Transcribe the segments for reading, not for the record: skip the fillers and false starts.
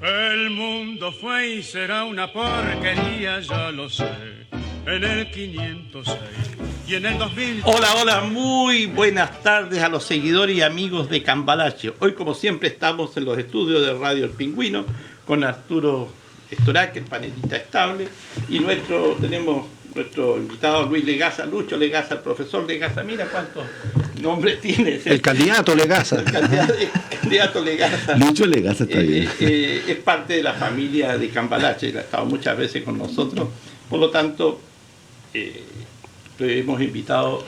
El mundo fue y será una porquería, ya lo sé. En el 506 y en el 2000. Hola, muy buenas tardes a los seguidores y amigos de Cambalache. Hoy, como siempre, estamos en los estudios de Radio El Pingüino con Arturo Estorac, el panelista estable, y tenemos nuestro invitado Luis Legaza, Lucho Legaza, el profesor Legaza. Mira cuántos nombres tiene. El candidato Legaza. El candidato Legaza. Lucho Legaza está bien. Es parte de la familia de Cambalache, ha estado muchas veces con nosotros. Por lo tanto, lo hemos invitado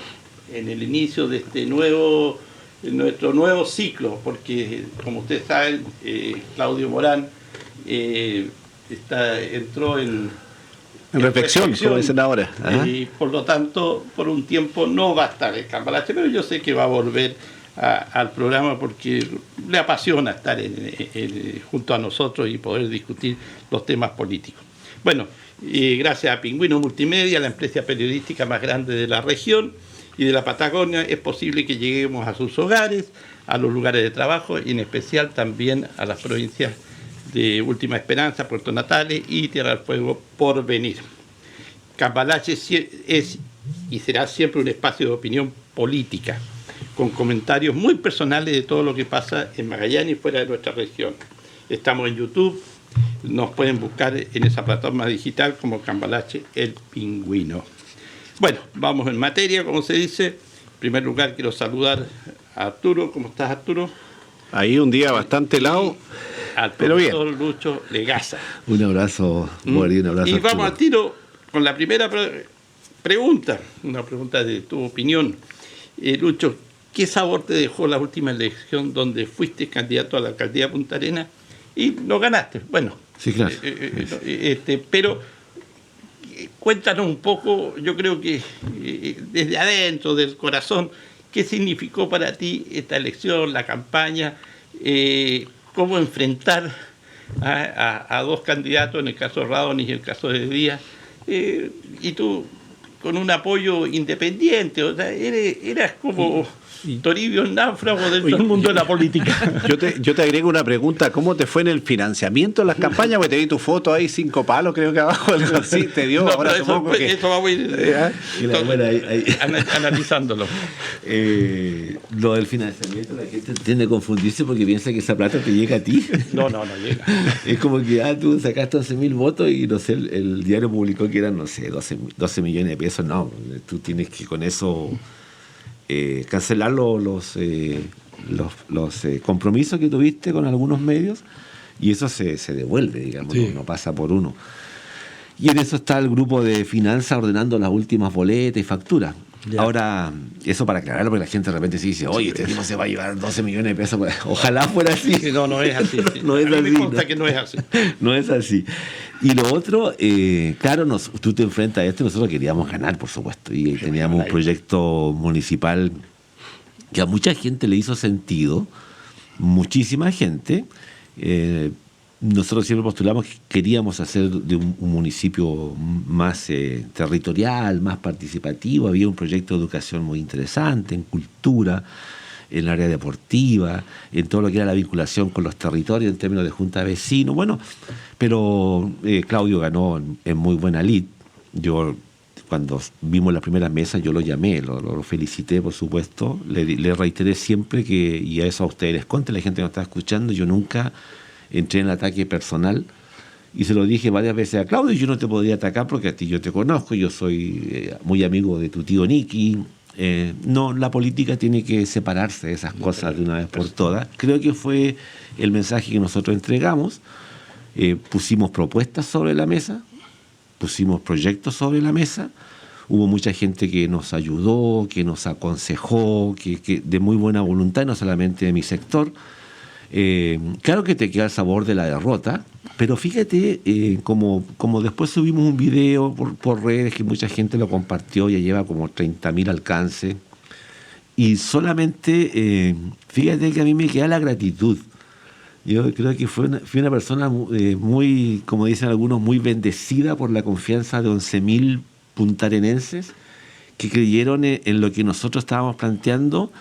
en el inicio de nuestro nuevo ciclo, porque como ustedes saben, Claudio Morán entró en reflexión, como dicen ahora. Y por lo tanto, por un tiempo no va a estar en Cambalache, pero yo sé que va a volver al programa porque le apasiona estar junto a nosotros y poder discutir los temas políticos. Bueno, gracias a Pingüino Multimedia, la empresa periodística más grande de la región y de la Patagonia, es posible que lleguemos a sus hogares, a los lugares de trabajo y en especial también a las provincias de Última Esperanza, Puerto Natales y Tierra del Fuego por venir. Cambalache es y será siempre un espacio de opinión política, con comentarios muy personales de todo lo que pasa en Magallanes y fuera de nuestra región. Estamos en YouTube, nos pueden buscar en esa plataforma digital como Cambalache El Pingüino. Bueno, vamos en materia, como se dice. En primer lugar, quiero saludar a Arturo. ¿Cómo estás, Arturo? Ahí un día bastante helado, al pero bien. Profesor Lucho Legaza. Un abrazo, Mori, un abrazo. Y Arturo. vamos al tiro con la primera pregunta, una pregunta de tu opinión. Lucho, ¿qué sabor te dejó la última elección donde fuiste candidato a la alcaldía de Punta Arenas y no ganaste? Bueno, sí, claro. Pero cuéntanos un poco, yo creo que desde adentro, del corazón, ¿qué significó para ti esta elección, la campaña? ¿Cómo enfrentar a dos candidatos, en el caso de Radonis y en el caso de Díaz? Y tú, con un apoyo independiente, o sea, eras como Toribio, náufrago del mundo de la política. Yo te agrego una pregunta: ¿cómo te fue en el financiamiento de las campañas? Porque te di tu foto ahí, 5 palos, creo que abajo, algo así, te dio. No, ahora supongo que eso vamos a ir analizándolo. Lo del financiamiento, la gente tiende a confundirse porque piensa que esa plata te llega a ti. No llega. Es como que tú sacaste 11.000 votos y no sé, el diario publicó que eran, no sé, 12 millones de pesos. No, tú tienes que con eso cancelar los compromisos que tuviste con algunos medios, y eso se devuelve, digamos, sí. no pasa por uno. Y en eso está el grupo de finanzas ordenando las últimas boletas y facturas. Ya. Ahora, eso para aclararlo, porque la gente de repente se dice, oye, este tipo se va a llevar 12 millones de pesos. Ojalá fuera así. No es así. No es así. Me consta que no es así. No es así. Y lo otro, claro, tú te enfrentas a esto, nosotros queríamos ganar, por supuesto, y teníamos un proyecto municipal que a mucha gente le hizo sentido, muchísima gente. Nosotros siempre postulamos que queríamos hacer de un municipio más territorial, más participativo. Había un proyecto de educación muy interesante, en cultura, en el área deportiva, en todo lo que era la vinculación con los territorios en términos de junta de vecinos. Bueno, pero Claudio ganó en muy buena lid. Yo, cuando vimos las primeras mesas, yo lo llamé, lo felicité, por supuesto. Le reiteré siempre que, y a eso a ustedes les conté, la gente que nos está escuchando, yo nunca entré en el ataque personal, y se lo dije varias veces a Claudio: yo no te podría atacar porque a ti yo te conozco, yo soy muy amigo de tu tío Nicky. No, la política tiene que separarse de esas cosas de una vez por todas. Creo que fue el mensaje que nosotros entregamos. Pusimos propuestas sobre la mesa, pusimos proyectos sobre la mesa. Hubo mucha gente que nos ayudó, que nos aconsejó, que de muy buena voluntad, no solamente de mi sector. Claro que te queda el sabor de la derrota, pero fíjate, como después subimos un video por redes que mucha gente lo compartió, ya lleva como 30.000 alcances, y solamente, fíjate que a mí me queda la gratitud. Yo creo que fui una persona muy, como dicen algunos, muy bendecida por la confianza de 11.000 puntarenenses que creyeron en lo que nosotros estábamos planteando,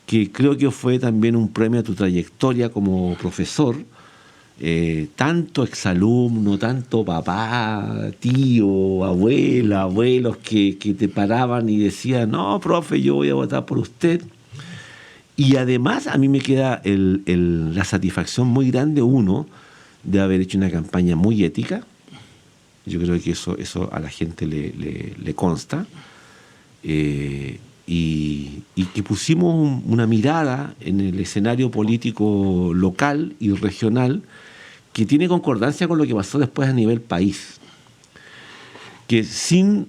que creo que fue también un premio a tu trayectoria como profesor, tanto exalumno, tanto papá, tío, abuela, abuelos que te paraban y decían, no, profe, yo voy a votar por usted. Y además a mí me queda la satisfacción muy grande, uno, de haber hecho una campaña muy ética. Yo creo que eso a la gente le consta. Y que pusimos una mirada en el escenario político local y regional que tiene concordancia con lo que pasó después a nivel país. Que sin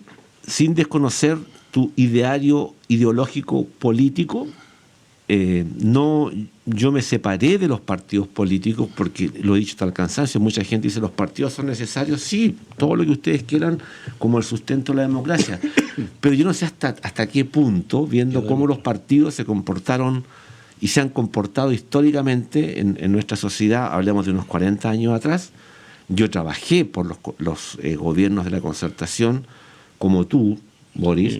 desconocer tu ideario ideológico político, yo me separé de los partidos políticos porque lo he dicho hasta el cansancio. Mucha gente dice los partidos son necesarios, sí, todo lo que ustedes quieran como el sustento de la democracia, pero yo no sé hasta qué punto, viendo cómo los partidos se comportaron y se han comportado históricamente en nuestra sociedad, hablamos de unos 40 años atrás. Yo trabajé por los gobiernos de la concertación como tú, Boris,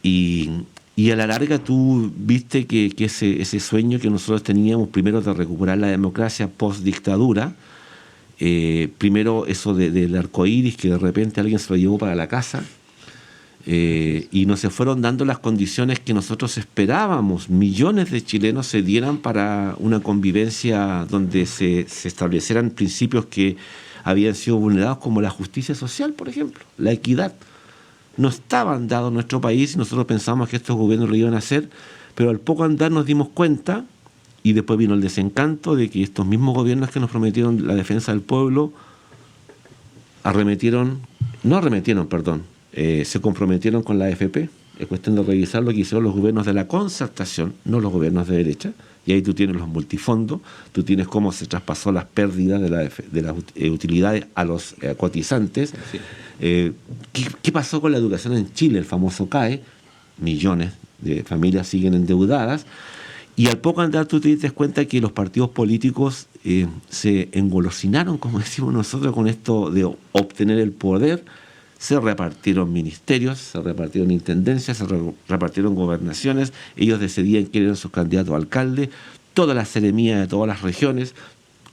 y a la larga tú viste que ese sueño que nosotros teníamos, primero de recuperar la democracia post-dictadura, primero eso del arcoíris, que de repente alguien se lo llevó para la casa, y nos se fueron dando las condiciones que nosotros esperábamos, millones de chilenos se dieran para una convivencia donde se establecieran principios que habían sido vulnerados, como la justicia social, por ejemplo, la equidad. No estaban dados en nuestro país y nosotros pensamos que estos gobiernos lo iban a hacer, pero al poco andar nos dimos cuenta, y después vino el desencanto de que estos mismos gobiernos que nos prometieron la defensa del pueblo se comprometieron con la AFP. Es cuestión de revisar lo que hicieron los gobiernos de la concertación, no los gobiernos de derecha, y ahí tú tienes los multifondos, tú tienes cómo se traspasó las pérdidas de las utilidades a los cotizantes. Sí. ¿Qué pasó con la educación en Chile? El famoso CAE, millones de familias siguen endeudadas, y al poco andar tú te das cuenta que los partidos políticos se engolosinaron, como decimos nosotros, con esto de obtener el poder. Se repartieron ministerios, se repartieron intendencias, se repartieron gobernaciones, ellos decidían quién eran sus candidatos a alcalde, todas las seremías de todas las regiones,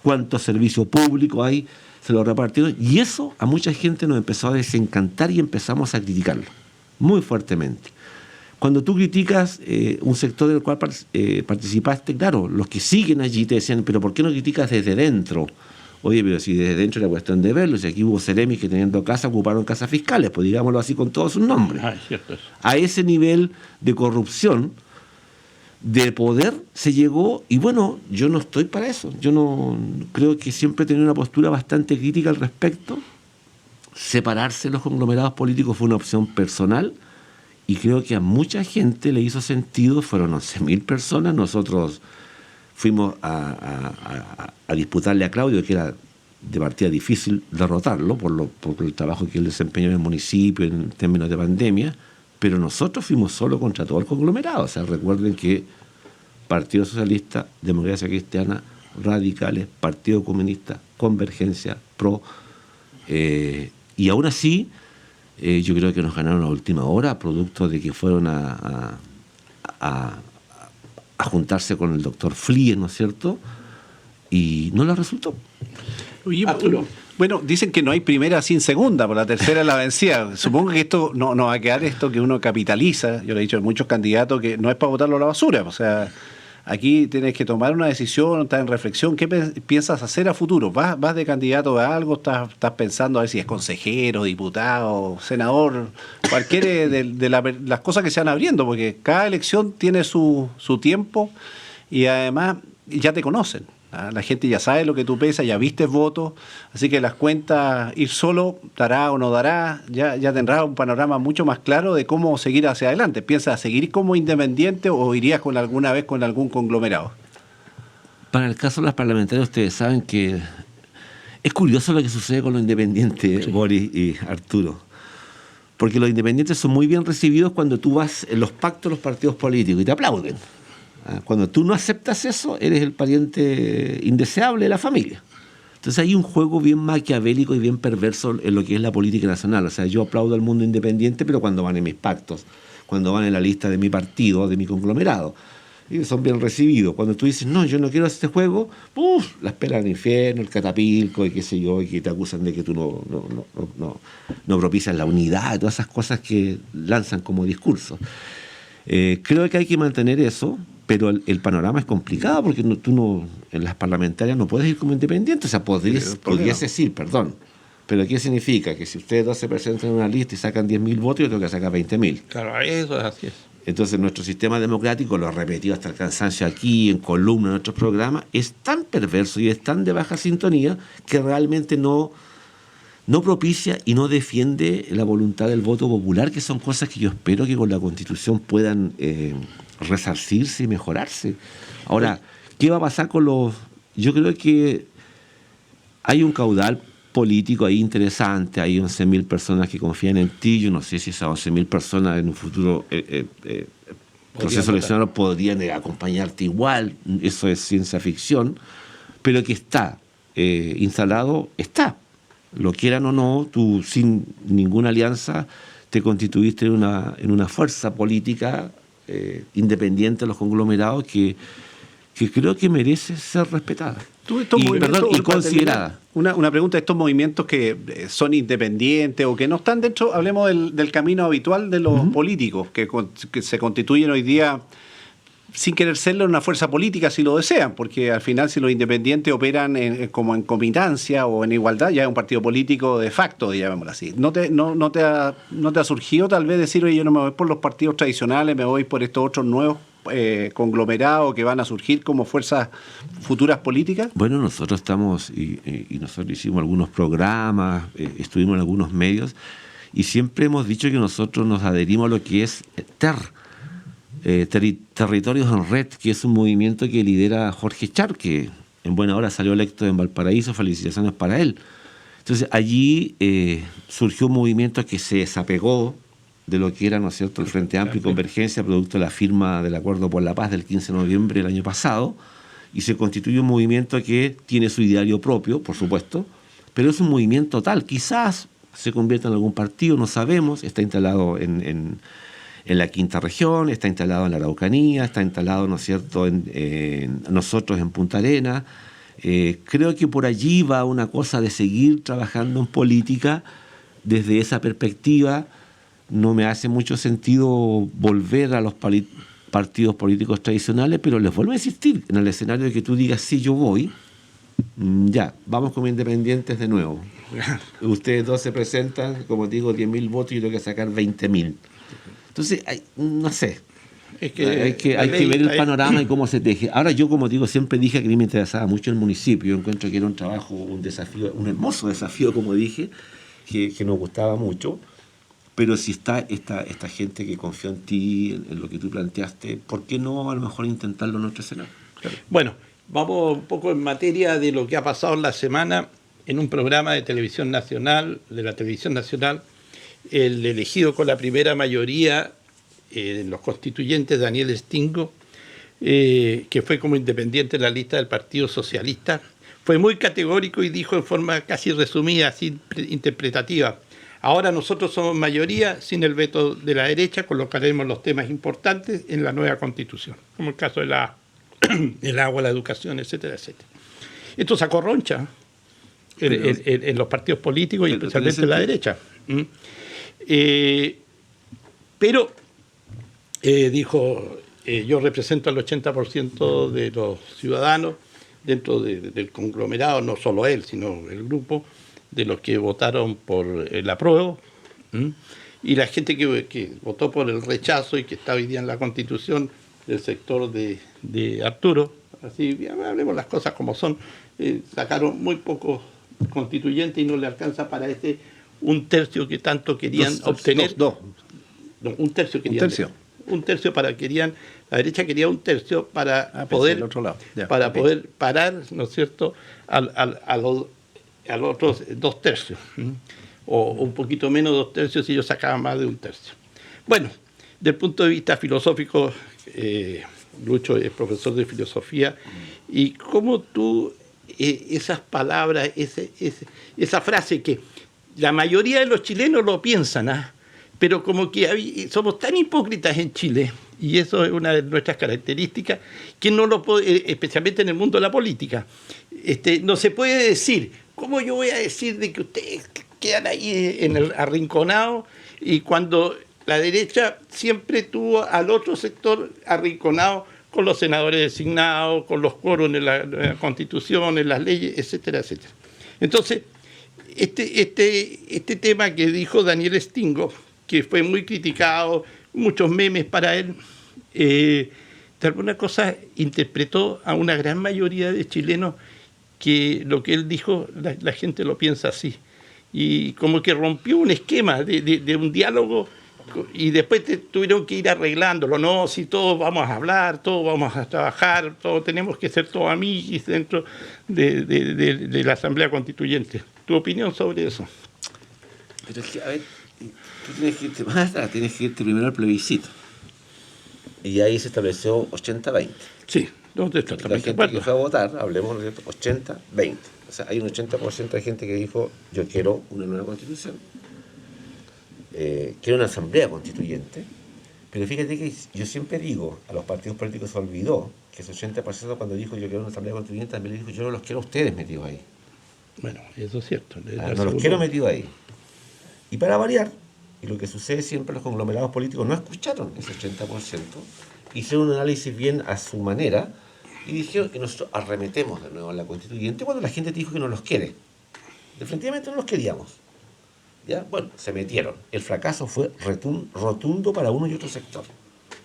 cuánto servicio público hay, se lo repartieron, y eso a mucha gente nos empezó a desencantar y empezamos a criticarlo muy fuertemente. Cuando tú criticas un sector del cual participaste, claro, los que siguen allí te decían, pero ¿por qué no criticas desde dentro? Oye, pero si desde dentro era cuestión de verlo, si aquí hubo seremis que teniendo casa ocuparon casas fiscales, pues digámoslo así con todos sus nombres. A ese nivel de corrupción, de poder, se llegó, y bueno, yo no estoy para eso. Yo no creo que siempre he tenido una postura bastante crítica al respecto. Separarse de los conglomerados políticos fue una opción personal, y creo que a mucha gente le hizo sentido. Fueron 11.000 personas, nosotros fuimos a disputarle a Claudio, que era de partida difícil derrotarlo por el trabajo que él desempeñó en el municipio en términos de pandemia, pero nosotros fuimos solo contra todo el conglomerado. O sea, recuerden que Partido Socialista, Democracia Cristiana, Radicales, Partido Comunista, Convergencia, PRO, y aún así yo creo que nos ganaron a última hora, producto de que fueron a juntarse con el doctor Flies, ¿no es cierto? Y no les resultó. Oye, Arturo. Bueno, dicen que no hay primera sin segunda, por la tercera es la vencida. Supongo que esto no va a quedar esto que uno capitaliza. Yo le he dicho a muchos candidatos que no es para botarlo a la basura. O sea, aquí tienes que tomar una decisión, estás en reflexión. ¿Qué piensas hacer a futuro? ¿Vas de candidato a algo? ¿Estás pensando a ver si es consejero, diputado, senador? Cualquiera de las cosas que se van abriendo, porque cada elección tiene su tiempo y además ya te conocen. La gente ya sabe lo que tú pesas, ya viste votos, así que las cuentas, ir solo, dará o no dará, ya tendrás un panorama mucho más claro de cómo seguir hacia adelante. ¿Piensas seguir como independiente o irías alguna vez con algún conglomerado? Para el caso de las parlamentarias, ustedes saben que es curioso lo que sucede con los independientes, sí. Boris y Arturo. Porque los independientes son muy bien recibidos cuando tú vas en los pactos de los partidos políticos y te aplauden. Cuando tú no aceptas eso, eres el pariente indeseable de la familia. Entonces hay un juego bien maquiavélico y bien perverso en lo que es la política nacional. O sea, yo aplaudo al mundo independiente, pero cuando van en mis pactos, cuando van en la lista de mi partido, de mi conglomerado. y son bien recibidos. Cuando tú dices, no, yo no quiero este juego, ¡puf! La espera del infierno, el catapilco, y qué sé yo, y que te acusan de que tú no propicias la unidad, todas esas cosas que lanzan como discurso. Creo que hay que mantener eso, pero el panorama es complicado porque en las parlamentarias no puedes ir como independiente. O sea, podrías decir, perdón, pero ¿qué significa? Que si ustedes dos se presentan en una lista y sacan 10.000 votos, yo tengo que sacar 20.000. Claro, eso es así. Entonces nuestro sistema democrático, lo he repetido hasta el cansancio aquí, en columnas, en otros programas, es tan perverso y es tan de baja sintonía que realmente no propicia y no defiende la voluntad del voto popular, que son cosas que yo espero que con la Constitución puedan resarcirse y mejorarse. Ahora, ¿qué va a pasar con los...? Yo creo que hay un caudal político ahí interesante, hay 11.000 personas que confían en ti, yo no sé si esas 11.000 personas en un futuro proceso eleccionario podrían acompañarte igual, eso es ciencia ficción, pero que está instalado, está. Lo quieran o no, tú sin ninguna alianza te constituiste en una fuerza política independiente de los conglomerados que creo que merece ser respetada y considerada. Una pregunta de estos movimientos que son independientes o que no están dentro, hablemos del camino habitual de los políticos, que se constituyen hoy día sin querer serlo una fuerza política si lo desean, porque al final si los independientes operan como en comitancia o en igualdad, ya es un partido político de facto, llamémoslo así. ¿No te ha surgido tal vez decir, oye, yo no me voy por los partidos tradicionales, me voy por estos otros nuevos conglomerados que van a surgir como fuerzas futuras políticas? Bueno, nosotros estamos, y nosotros hicimos algunos programas, estuvimos en algunos medios, y siempre hemos dicho que nosotros nos adherimos a lo que es Territorios en Red, que es un movimiento que lidera Jorge Char, que en buena hora salió electo en Valparaíso, felicitaciones para él. Entonces allí surgió un movimiento que se desapegó de lo que era, ¿no es cierto?, el Frente Amplio y Convergencia, producto de la firma del Acuerdo por la Paz del 15 de noviembre del año pasado, y se constituye un movimiento que tiene su ideario propio, por supuesto, pero es un movimiento tal, quizás se convierta en algún partido, no sabemos, está instalado en la quinta región, está instalado en la Araucanía, está instalado, ¿no es cierto?, nosotros en Punta Arenas. Creo que por allí va una cosa de seguir trabajando en política desde esa perspectiva. No me hace mucho sentido volver a los partidos políticos tradicionales, pero les vuelvo a insistir, en el escenario de que tú digas, sí, yo voy, ya, vamos como independientes de nuevo. Ustedes dos se presentan, como digo, 10.000 votos y yo tengo que sacar 20.000. Entonces, no sé, hay que ver el panorama y cómo se teje. Ahora yo, como digo, siempre dije que a mí me interesaba mucho el municipio. Yo encuentro que era un trabajo, un desafío, un hermoso desafío, como dije, que nos gustaba mucho. Pero si está esta gente que confió en ti, en lo que tú planteaste, ¿por qué no a lo mejor intentarlo en otro escenario? Claro. Bueno, vamos un poco en materia de lo que ha pasado en la semana en un programa de televisión nacional, de la televisión nacional, el elegido con la primera mayoría de los constituyentes, Daniel Stingo, que fue como independiente en la lista del Partido Socialista, fue muy categórico y dijo en forma casi resumida, así interpretativa: ahora nosotros somos mayoría, sin el veto de la derecha colocaremos los temas importantes en la nueva Constitución, como el caso de el agua, la educación, etcétera, etcétera. Esto sacó roncha en los partidos políticos y especialmente en la derecha. Pero dijo, yo represento al 80% de los ciudadanos dentro del conglomerado, no solo él, sino el grupo de los que votaron por el apruebo, y la gente que votó por el rechazo y que está hoy día en la Constitución, del sector de Arturo, así, hablemos las cosas como son, sacaron muy pocos constituyentes y no le alcanza para un tercio que tanto querían obtener. No, un tercio querían. Un tercio la derecha quería un tercio para poder, otro lado. Poder parar, ¿no es cierto?, a los otros 2 tercios, o un poquito menos de 2 tercios si ellos sacaban más de 1 tercio. Bueno, desde el punto de vista filosófico, Lucho es profesor de filosofía, y cómo tú, esas palabras, esa frase que la mayoría de los chilenos lo piensan, pero como que somos tan hipócritas en Chile, Y eso es una de nuestras características, que no lo puede, especialmente en el mundo de la política. No se puede decir, ¿cómo yo voy a decir de que ustedes quedan ahí en el arrinconado? Y cuando la derecha siempre tuvo al otro sector arrinconado con los senadores designados, con los quórum en la Constitución, en las leyes, etcétera, etcétera. Entonces, este tema que dijo Daniel Stingo, que fue muy criticado, muchos memes para él, de alguna cosa interpretó a una gran mayoría de chilenos que lo que él dijo, la gente lo piensa así. Y como que rompió un esquema de un diálogo y después tuvieron que ir arreglándolo. No, si todos vamos a hablar, todos vamos a trabajar, todos tenemos que ser todos amigos dentro de la Asamblea Constituyente. ¿Tu opinión sobre eso? Pero es que, a ver, tú tienes que irte más atrás, tienes que irte primero al plebiscito. Y ahí se estableció 80-20. Sí, ¿dónde está? La gente que fue a votar, hablemos, ¿no es cierto? 80-20. O sea, hay un 80% de gente que dijo, yo quiero una nueva constitución, quiero una asamblea constituyente, pero fíjate que yo siempre digo, a los partidos políticos se olvidó que ese 80% cuando dijo yo quiero una asamblea constituyente, también le dijo yo no los quiero a ustedes metidos ahí. Bueno, eso es cierto. No los quiero metidos ahí. Y para variar, y lo que sucede siempre, los conglomerados políticos no escucharon ese 80%, hicieron un análisis bien a su manera, y dijeron que nosotros arremetemos de nuevo a la constituyente cuando la gente dijo que no los quiere. Definitivamente no los queríamos. ¿Ya? Bueno, se metieron. El fracaso fue rotundo para uno y otro sector.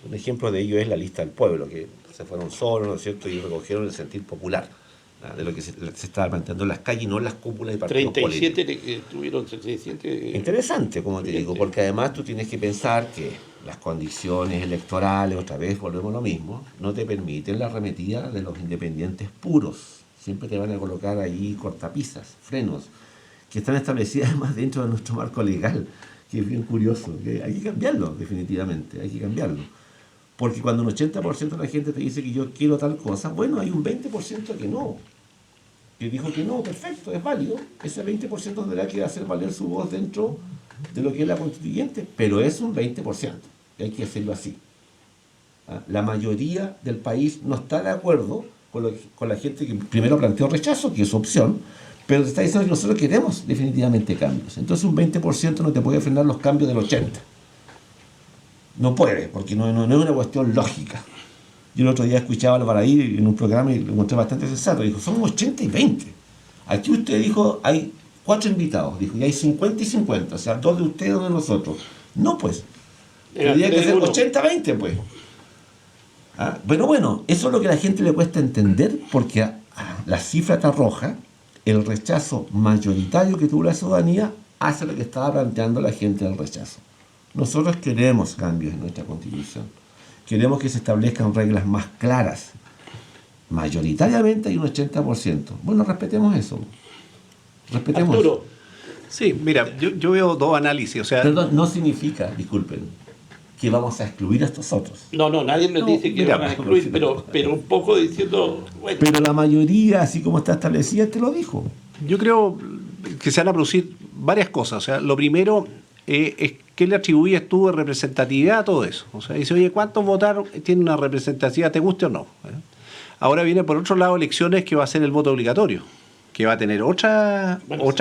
Un ejemplo de ello es la lista del pueblo, que se fueron solos, ¿no es cierto?, y recogieron el sentir popular, ¿no?, de lo que se estaba planteando en las calles y no en las cúpulas de partidos 37 políticos. tuvieron 37. Interesante, como te digo, porque además tú tienes que pensar que las condiciones electorales, otra vez volvemos a lo mismo, no te permiten la arremetida de los independientes puros. Siempre te van a colocar ahí cortapisas, frenos, que están establecidas además dentro de nuestro marco legal, que es bien curioso, que hay que cambiarlo, definitivamente, hay que cambiarlo. Porque cuando un 80% de la gente te dice que yo quiero tal cosa, bueno, hay un 20% que no, que dijo que no, perfecto, es válido, ese 20% tendrá que hacer valer su voz dentro de lo que es la constituyente, pero es un 20%, hay que hacerlo así. La mayoría del país no está de acuerdo con la gente que primero planteó rechazo, que es su opción, pero te está diciendo que nosotros queremos definitivamente cambios. Entonces un 20% no te puede frenar los cambios del 80%. No puede, porque no es una cuestión lógica. Yo el otro día escuchaba a Alvaraí en un programa y lo encontré bastante sensato. Dijo, somos 80 y 20. Aquí usted dijo, hay 4 invitados. Dijo, y hay 50 y 50. O sea, 2 de ustedes, 2 de nosotros. No, pues. Tendría que ser 80-20, pues. Bueno, eso es lo que a la gente le cuesta entender, porque la cifra está roja. El rechazo mayoritario que tuvo la ciudadanía hace lo que estaba planteando la gente del rechazo. Nosotros queremos cambios en nuestra Constitución. Queremos que se establezcan reglas más claras. Mayoritariamente hay un 80%. Bueno, respetemos eso. Respetemos Arturo. eso. Sí, mira, yo veo dos análisis. O sea, Perdón, no significa, disculpen, que vamos a excluir a estos otros. No, nadie nos dice que mira, van a excluir, pero un poco diciendo, bueno, Pero la mayoría, así como está establecida, te lo dijo. yo creo que se van a producir varias cosas. O sea, lo primero es qué le atribuyes tú de representatividad a todo eso. O sea, dice, oye, ¿cuántos votaron? ¿Tiene una representatividad, te guste o no? Ahora viene por otro lado elecciones que va a ser el voto obligatorio, que va a tener otra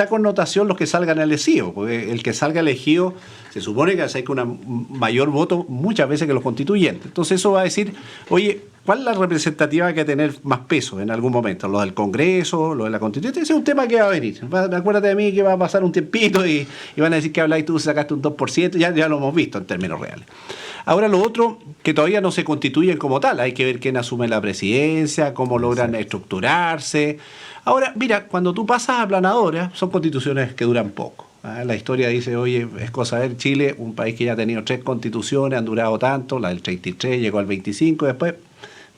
connotación los que salgan elegidos, porque el que salga elegido se supone que va a ser con un mayor voto muchas veces que los constituyentes. Entonces eso va a decir, oye, ¿cuál es la representatividad que va a tener más peso en algún momento? ¿Lo del Congreso? ¿Lo de la Constituyente? Ese es un tema que va a venir. Acuérdate de mí que va a pasar un tiempito y van a decir que habláis tú, sacaste un 2%, ya lo hemos visto en términos reales. Ahora lo otro, que todavía no se constituyen como tal, hay que ver quién asume la presidencia, cómo logran estructurarse. Ahora, mira, cuando tú pasas a aplanadora, son constituciones que duran poco. La historia dice, oye, es cosa de ver, Chile, un país que ya ha tenido 3 constituciones, han durado tanto, la del 33 llegó al 25, después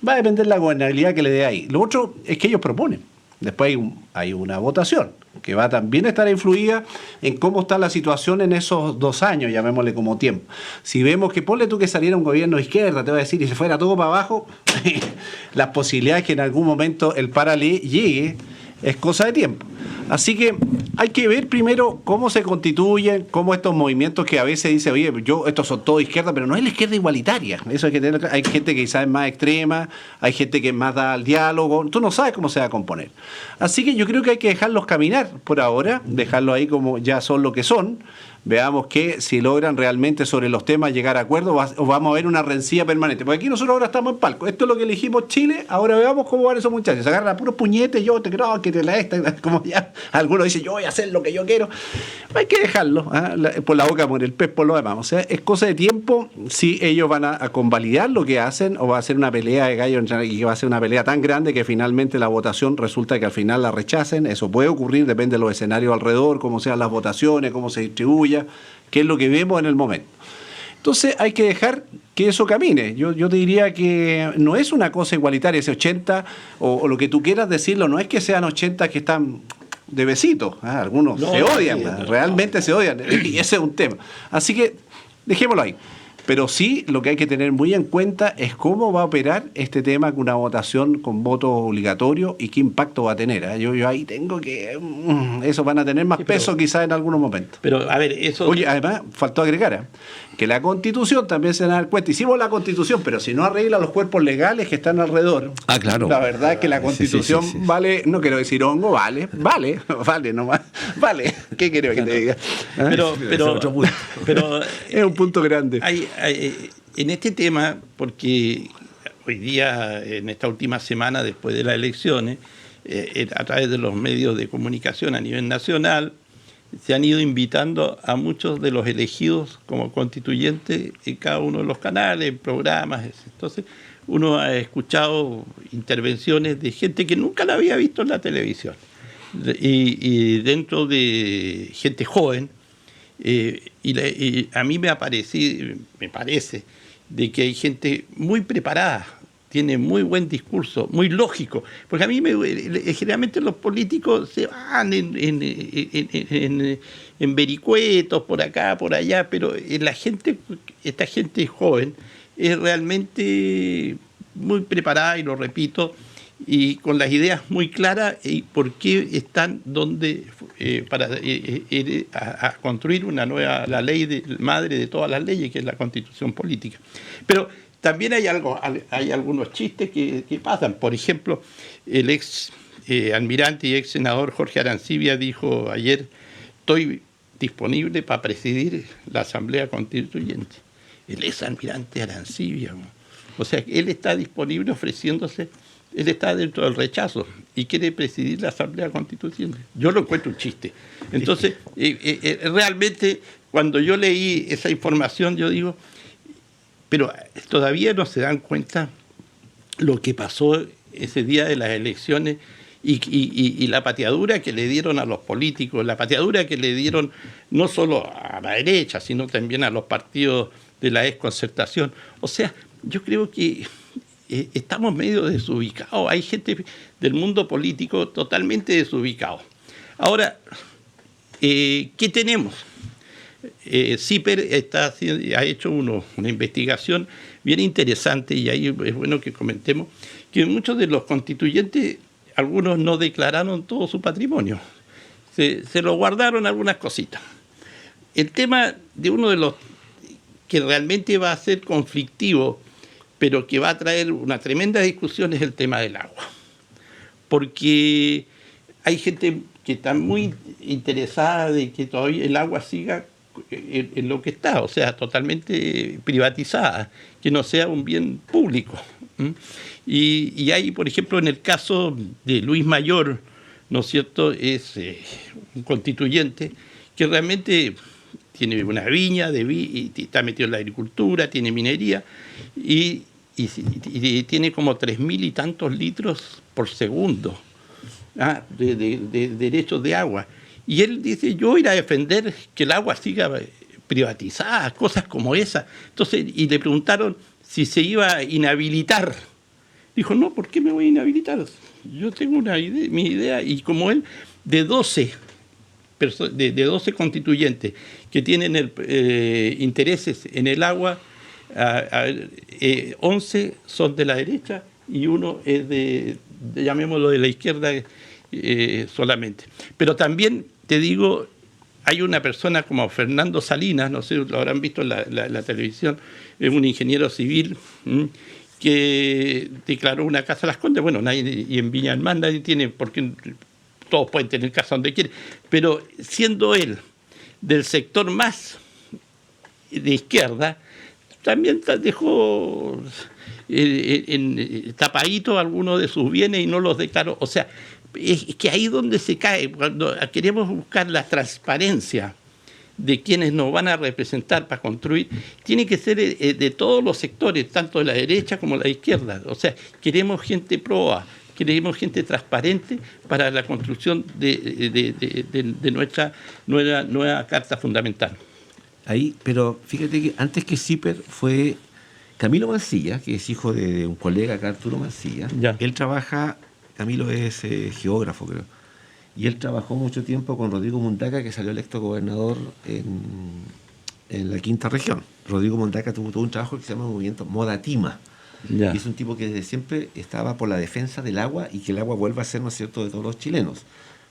va a depender la gobernabilidad que le dé ahí. Lo otro es que ellos proponen. Después hay una votación que va también a estar influida en cómo está la situación en esos 2 años, llamémosle como tiempo. Si vemos que ponle tú que saliera un gobierno de izquierda, te voy a decir, y se fuera todo para abajo, las posibilidades que en algún momento el paralé llegue es cosa de tiempo. Así que hay que ver primero cómo se constituyen, cómo estos movimientos que a veces dice, oye, estos son todos izquierda, pero no es la izquierda igualitaria. Eso hay que tener, hay gente que quizás es más extrema, hay gente que más da al diálogo, tú no sabes cómo se va a componer. Así que yo creo que hay que dejarlos caminar por ahora, dejarlos ahí como ya son lo que son. Veamos que si logran realmente sobre los temas llegar a acuerdos o vamos a ver una rencilla permanente. Porque aquí nosotros ahora estamos en palco. Esto es lo que elegimos Chile. Ahora veamos cómo van esos muchachos. Se agarran a puros puñetes. Yo te creo que te la esta. Como ya algunos dicen, yo voy a hacer lo que yo quiero. Hay que dejarlo. Por la boca, por el pez, por lo demás. O sea, es cosa de tiempo si ellos van a convalidar lo que hacen o va a ser una pelea de gallo y va a ser una pelea tan grande que finalmente la votación resulta que al final la rechacen. Eso puede ocurrir, depende de los escenarios alrededor, cómo sean las votaciones, cómo se distribuye, que es lo que vemos en el momento. Entonces hay que dejar que eso camine. Yo te diría que no es una cosa igualitaria, ese 80 o lo que tú quieras decirlo, no es que sean 80 que están de besitos, algunos se odian, realmente se odian, y ese es un tema. Así que dejémoslo ahí. Pero sí, lo que hay que tener muy en cuenta es cómo va a operar este tema con una votación con voto obligatorio y qué impacto va a tener. Yo ahí tengo que... eso van a tener más peso quizás en algunos momentos. Pero, a ver, eso... Oye, además, faltó agregar que la Constitución también se da dar cuenta. Hicimos la Constitución, pero si no arregla los cuerpos legales que están alrededor... claro. La verdad es que la Constitución sí. vale, no quiero decir hongo, vale nomás. Vale. ¿Qué quiero que te diga? Pero es un punto grande. En este tema, porque hoy día, en esta última semana, después de las elecciones, a través de los medios de comunicación a nivel nacional, se han ido invitando a muchos de los elegidos como constituyentes en cada uno de los canales, en programas. Entonces, uno ha escuchado intervenciones de gente que nunca la había visto en la televisión. Y dentro de gente joven, y a mí me parece de que hay gente muy preparada, tiene muy buen discurso, muy lógico, porque a mí generalmente los políticos se van en vericuetos por acá, por allá, pero esta gente joven es realmente muy preparada, y lo repito, y con las ideas muy claras y por qué están donde para a construir una nueva, la ley madre de todas las leyes, que es la Constitución política. Pero también hay algunos chistes que pasan. Por ejemplo, el ex almirante y ex senador Jorge Arancibia dijo ayer: estoy disponible para presidir la Asamblea Constituyente. El ex almirante Arancibia, ¿no? O sea, él está disponible ofreciéndose. Él está dentro del rechazo y quiere presidir la Asamblea Constituyente. Yo lo encuentro un chiste. Entonces, realmente, cuando yo leí esa información, yo digo, pero todavía no se dan cuenta lo que pasó ese día de las elecciones y la pateadura que le dieron a los políticos, la pateadura que le dieron no solo a la derecha, sino también a los partidos de la exconcertación. O sea, yo creo que estamos medio desubicados. Hay gente del mundo político totalmente desubicado. Ahora, ¿qué tenemos? CIPER ha hecho una investigación bien interesante, y ahí es bueno que comentemos que muchos de los constituyentes, algunos no declararon todo su patrimonio. Se lo guardaron algunas cositas. El tema de uno de los que realmente va a ser conflictivo, pero que va a traer una tremenda discusión, es el tema del agua. Porque hay gente que está muy interesada de que todavía el agua siga en lo que está, o sea, totalmente privatizada, que no sea un bien público. Y hay, por ejemplo, en el caso de Luis Mayor, ¿no es cierto?, es un constituyente que realmente tiene una viña, y está metido en la agricultura, tiene minería, y tiene como 3.000 y tantos litros por segundo de derechos de agua. Y él dice, yo voy a defender que el agua siga privatizada, cosas como esa. Entonces, y le preguntaron si se iba a inhabilitar. Dijo, no, ¿por qué me voy a inhabilitar? Yo tengo mi idea, y como él, de 12 constituyentes que tienen intereses en el agua, 11 son de la derecha y uno es llamémoslo de la izquierda, solamente. Pero también te digo, hay una persona como Fernando Salinas, no sé, lo habrán visto en la televisión, es un ingeniero civil que declaró una casa a Las Condes. Bueno, nadie, y en Viña del Mar nadie tiene, porque todos pueden tener casa donde quieren, pero siendo él del sector más de izquierda, también dejó tapadito algunos de sus bienes y no los declaró. O sea, es que ahí donde se cae, cuando queremos buscar la transparencia de quienes nos van a representar para construir, tiene que ser de todos los sectores, tanto de la derecha como de la izquierda. O sea, queremos gente proa, queremos gente transparente para la construcción de nuestra nueva Carta Fundamental. Ahí, pero fíjate que antes que Zipper fue Camilo Mancilla, que es hijo de un colega acá, Arturo Mancilla. Ya. Él trabaja, Camilo es geógrafo, creo, y él trabajó mucho tiempo con Rodrigo Mundaca, que salió electo gobernador en la quinta región. Rodrigo Mundaca tuvo todo un trabajo que se llama Movimiento Modatima. Ya. Y es un tipo que desde siempre estaba por la defensa del agua y que el agua vuelva a ser, ¿no es cierto?, de todos los chilenos.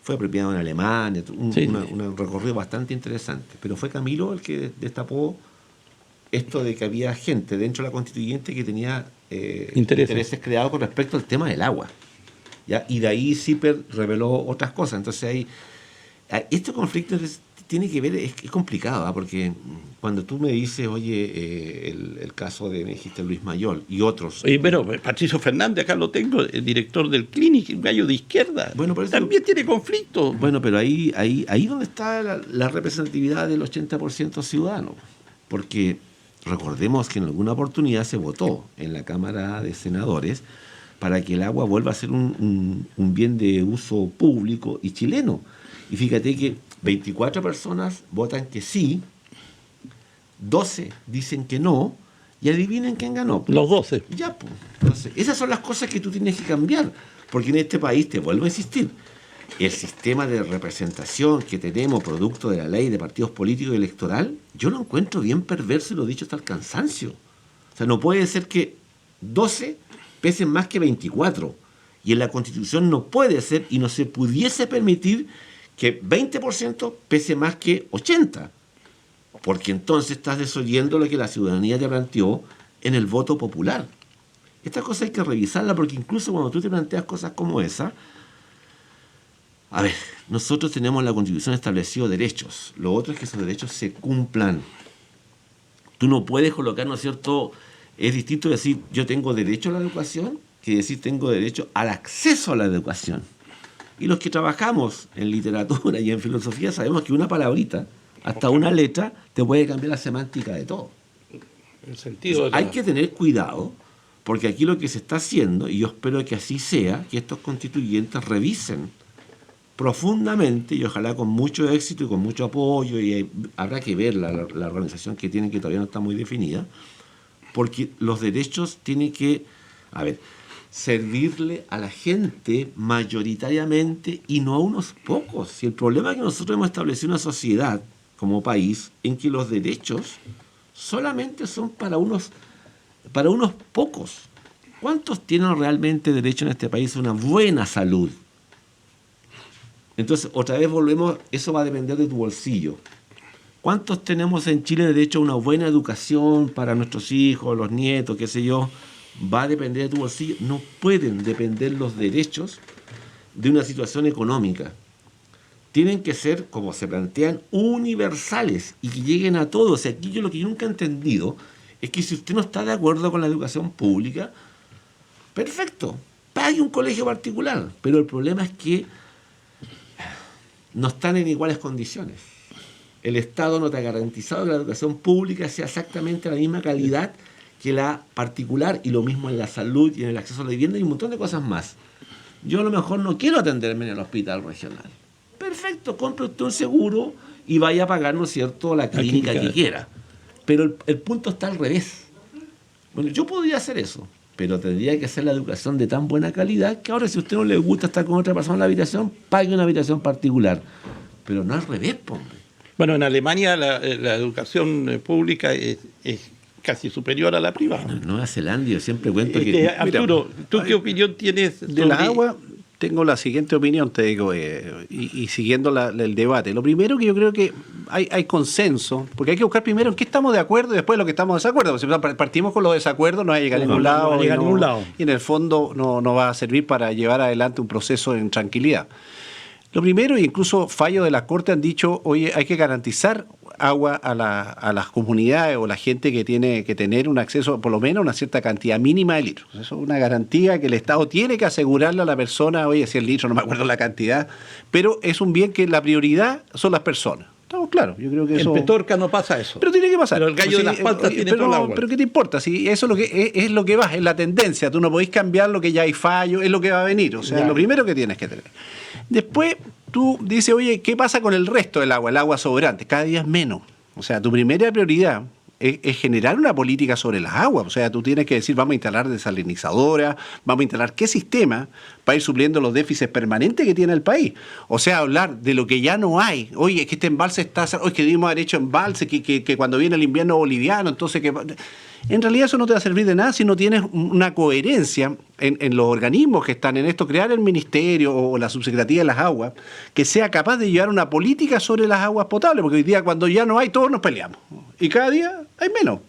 Fue apropiado en Alemania, un recorrido bastante interesante. Pero fue Camilo el que destapó esto de que había gente dentro de la constituyente que tenía intereses creados con respecto al tema del agua. ¿Ya? Y de ahí Zipper reveló otras cosas. Entonces este conflicto tiene que ver, es complicado, ¿eh? Porque cuando tú me dices, oye, el caso de, me dijiste, Luis Mayol y otros. Pero Patricio Fernández, acá lo tengo, el director del Clínic, un gallo de izquierda, bueno, por eso, también tiene conflicto. Bueno, pero ahí donde está la representatividad del 80% ciudadano. Porque recordemos que en alguna oportunidad se votó en la Cámara de Senadores para que el agua vuelva a ser un bien de uso público y chileno. Y fíjate que 24 personas votan que sí, 12 dicen que no, y adivinen quién ganó. Los 12. Ya, pues. Entonces, esas son las cosas que tú tienes que cambiar, porque en este país, te vuelvo a insistir, el sistema de representación que tenemos, producto de la ley de partidos políticos y electoral, yo lo encuentro bien perverso y lo he dicho hasta el cansancio. O sea, no puede ser que 12 pesen más que 24, y en la Constitución no puede ser y no se pudiese permitir que 20% pese más que 80%, porque entonces estás desoyendo lo que la ciudadanía te planteó en el voto popular. Esta cosa hay que revisarla, porque incluso cuando tú te planteas cosas como esa, a ver, nosotros tenemos en la Constitución establecidos derechos, lo otro es que esos derechos se cumplan. Tú no puedes colocar, ¿no es cierto? Es distinto decir yo tengo derecho a la educación que decir tengo derecho al acceso a la educación. Y los que trabajamos en literatura y en filosofía sabemos que una palabrita, hasta una letra, te puede cambiar la semántica de todo. El sentido Entonces, hay que tener cuidado, porque aquí lo que se está haciendo, y yo espero que así sea, que estos constituyentes revisen profundamente, y ojalá con mucho éxito y con mucho apoyo, y habrá que ver la organización que tienen, que todavía no está muy definida, porque los derechos tienen que, servirle a la gente mayoritariamente y no a unos pocos. Si el problema es que nosotros hemos establecido una sociedad como país en que los derechos solamente son para unos pocos. ¿Cuántos tienen realmente derecho en este país a una buena salud? Entonces, otra vez volvemos, eso va a depender de tu bolsillo. ¿Cuántos tenemos en Chile derecho a una buena educación para nuestros hijos, los nietos, qué sé yo? Va a depender de tu bolsillo. No pueden depender los derechos de una situación económica. Tienen que ser, como se plantean, universales y que lleguen a todos. O sea, aquí yo lo que yo nunca he entendido es que si usted no está de acuerdo con la educación pública, perfecto, pague un colegio particular. Pero el problema es que no están en iguales condiciones. El Estado no te ha garantizado que la educación pública sea exactamente la misma calidad que la particular, y lo mismo en la salud y en el acceso a la vivienda y un montón de cosas más. Yo a lo mejor no quiero atenderme en el hospital regional. Perfecto, compre usted un seguro y vaya a pagar, ¿no es cierto?, la clínica que quiera. Pero el punto está al revés. Bueno, yo podría hacer eso, pero tendría que hacer la educación de tan buena calidad que ahora, si a usted no le gusta estar con otra persona en la habitación, pague una habitación particular. Pero no al revés, hombre. Bueno, en Alemania la educación pública es casi superior a la privada. En Nueva Zelanda yo siempre cuento que... Arturo, mira, ¿tú qué opinión tienes del agua? tengo la siguiente opinión, te digo, y siguiendo el debate. Lo primero que yo creo que hay consenso, porque hay que buscar primero en qué estamos de acuerdo y después lo que estamos de desacuerdo. Si partimos con los desacuerdos, no va a llegar a ningún lado. No va a llegar a ningún lado. Y en el fondo no va a servir para llevar adelante un proceso en tranquilidad. Lo primero, y incluso fallos de la Corte han dicho, oye, hay que garantizar agua a las comunidades o la gente que tiene que tener un acceso, por lo menos, a una cierta cantidad mínima de litros. Eso es una garantía que el Estado tiene que asegurarle a la persona, oye, 100 litros, no me acuerdo la cantidad, pero es un bien que la prioridad son las personas. Estamos claros, yo creo que eso... En Petorca no pasa eso. Pero tiene que pasar. Pero el gallo de las paltas tiene todo el agua. Pero ¿qué te importa? Si eso es lo que va, es la tendencia. Tú no podés cambiar lo que ya hay fallo, es lo que va a venir. O sea, es lo primero que tienes que tener. Después tú dices, oye, ¿qué pasa con el resto del agua? El agua sobrante. Cada día es menos. O sea, tu primera prioridad es generar una política sobre las aguas. O sea, tú tienes que decir, vamos a instalar desalinizadoras, vamos a instalar qué sistema para ir supliendo los déficits permanentes que tiene el país. O sea, hablar de lo que ya no hay. Oye, es que este embalse está... Oye, que debimos haber hecho embalse, que cuando viene el invierno boliviano, entonces que... En realidad eso no te va a servir de nada si no tienes una coherencia en los organismos que están en esto, crear el ministerio o la subsecretaría de las aguas, que sea capaz de llevar una política sobre las aguas potables, porque hoy día cuando ya no hay, todos nos peleamos. Y cada día hay menos.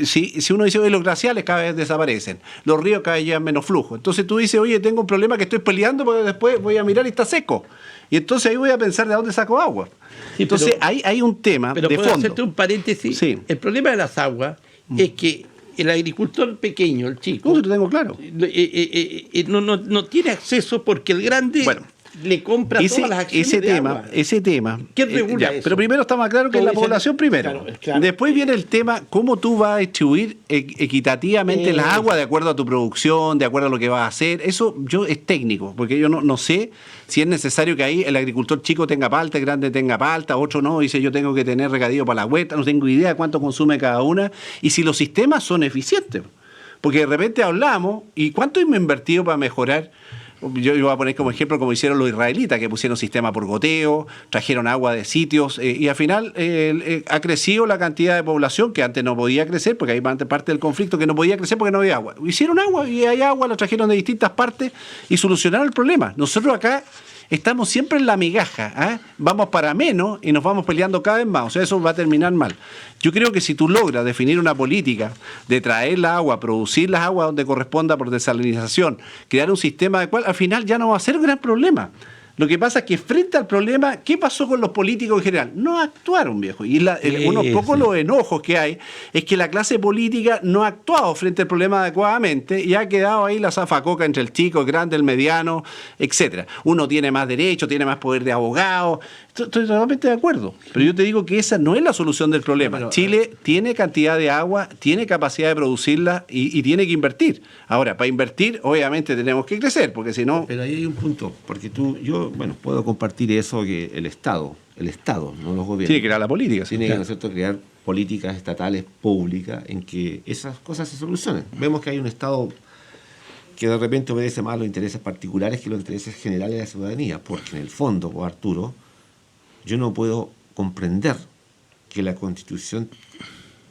Si uno dice, oye, los glaciales cada vez desaparecen, los ríos cada vez llevan menos flujo. Entonces tú dices, oye, tengo un problema que estoy peleando porque después voy a mirar y está seco. Y entonces ahí voy a pensar de dónde saco agua. Sí, entonces hay un tema de fondo. Pero puedo hacerte un paréntesis. Sí. El problema de las aguas es que el agricultor pequeño, el chico, lo tengo claro, no tiene acceso porque el grande le compra todas las acciones de agua. Ese tema. ¿Quién regula eso? Pero primero estamos claros que es la población primero. Claro. Después viene el tema, cómo tú vas a distribuir equitativamente las aguas de acuerdo a tu producción, de acuerdo a lo que vas a hacer. Eso es técnico, porque yo no sé si es necesario que ahí el agricultor chico tenga palta, el grande tenga palta, otro no, dice yo tengo que tener regadío para la huerta, no tengo idea de cuánto consume cada una, y si los sistemas son eficientes. Porque de repente hablamos, ¿y cuánto hemos invertido para mejorar? Yo voy a poner como ejemplo como hicieron los israelitas, que pusieron sistema por goteo, trajeron agua de sitios, y al final ha crecido la cantidad de población que antes no podía crecer, porque hay parte del conflicto que no podía crecer porque no había agua. Hicieron agua y hay agua, la trajeron de distintas partes y solucionaron el problema. Nosotros acá estamos siempre en la migaja, ¿eh? Vamos para menos y nos vamos peleando cada vez más, o sea, eso va a terminar mal. Yo creo que si tú logras definir una política de traer la agua, producir las aguas donde corresponda por desalinización, crear un sistema adecuado, al final ya no va a ser un gran problema. Lo que pasa es que frente al problema, ¿qué pasó con los políticos en general? No actuaron, viejo. Y unos pocos los enojos que hay es que la clase política no ha actuado frente al problema adecuadamente y ha quedado ahí la zafacoca entre el chico, el grande, el mediano, etcétera. Uno tiene más derecho, tiene más poder de abogado. Estoy totalmente de acuerdo. Pero yo te digo que esa no es la solución del problema. Pero, Chile tiene cantidad de agua, tiene capacidad de producirla y tiene que invertir. Ahora, para invertir, obviamente tenemos que crecer, porque si no... Pero ahí hay un punto, porque yo puedo compartir eso, que el Estado, no los gobiernos. Tiene que crear la política. Tiene que, ¿no es cierto?, crear políticas estatales públicas en que esas cosas se solucionen. Vemos que hay un Estado que de repente obedece más a los intereses particulares que los intereses generales de la ciudadanía, porque en el fondo, Arturo, yo no puedo comprender que la Constitución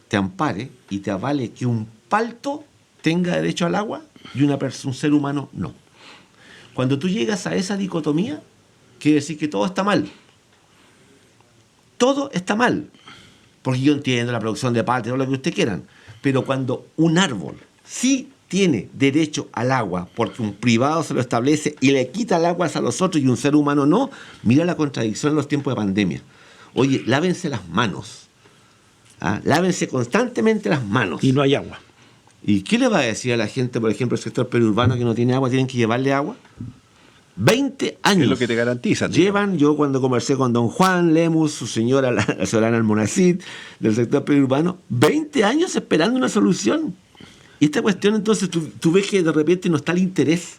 te ampare y te avale que un palto tenga derecho al agua y un ser humano no. Cuando tú llegas a esa dicotomía, quiere decir que todo está mal. Todo está mal. Porque yo entiendo la producción de palta, todo lo que ustedes quieran, pero cuando un árbol sí tiene derecho al agua porque un privado se lo establece y le quita el agua a los otros y un ser humano no, mira la contradicción en los tiempos de pandemia. Oye, lávense las manos. Lávense constantemente las manos. Y no hay agua. ¿Y qué le va a decir a la gente, por ejemplo, el sector periurbano que no tiene agua, tienen que llevarle agua? 20 años. Es lo que te garantiza. Llevan, yo cuando conversé con don Juan Lemus, su señora, la Solana Almonacid, del sector periurbano, 20 años esperando una solución. Y esta cuestión, entonces, tú ves que de repente no está el interés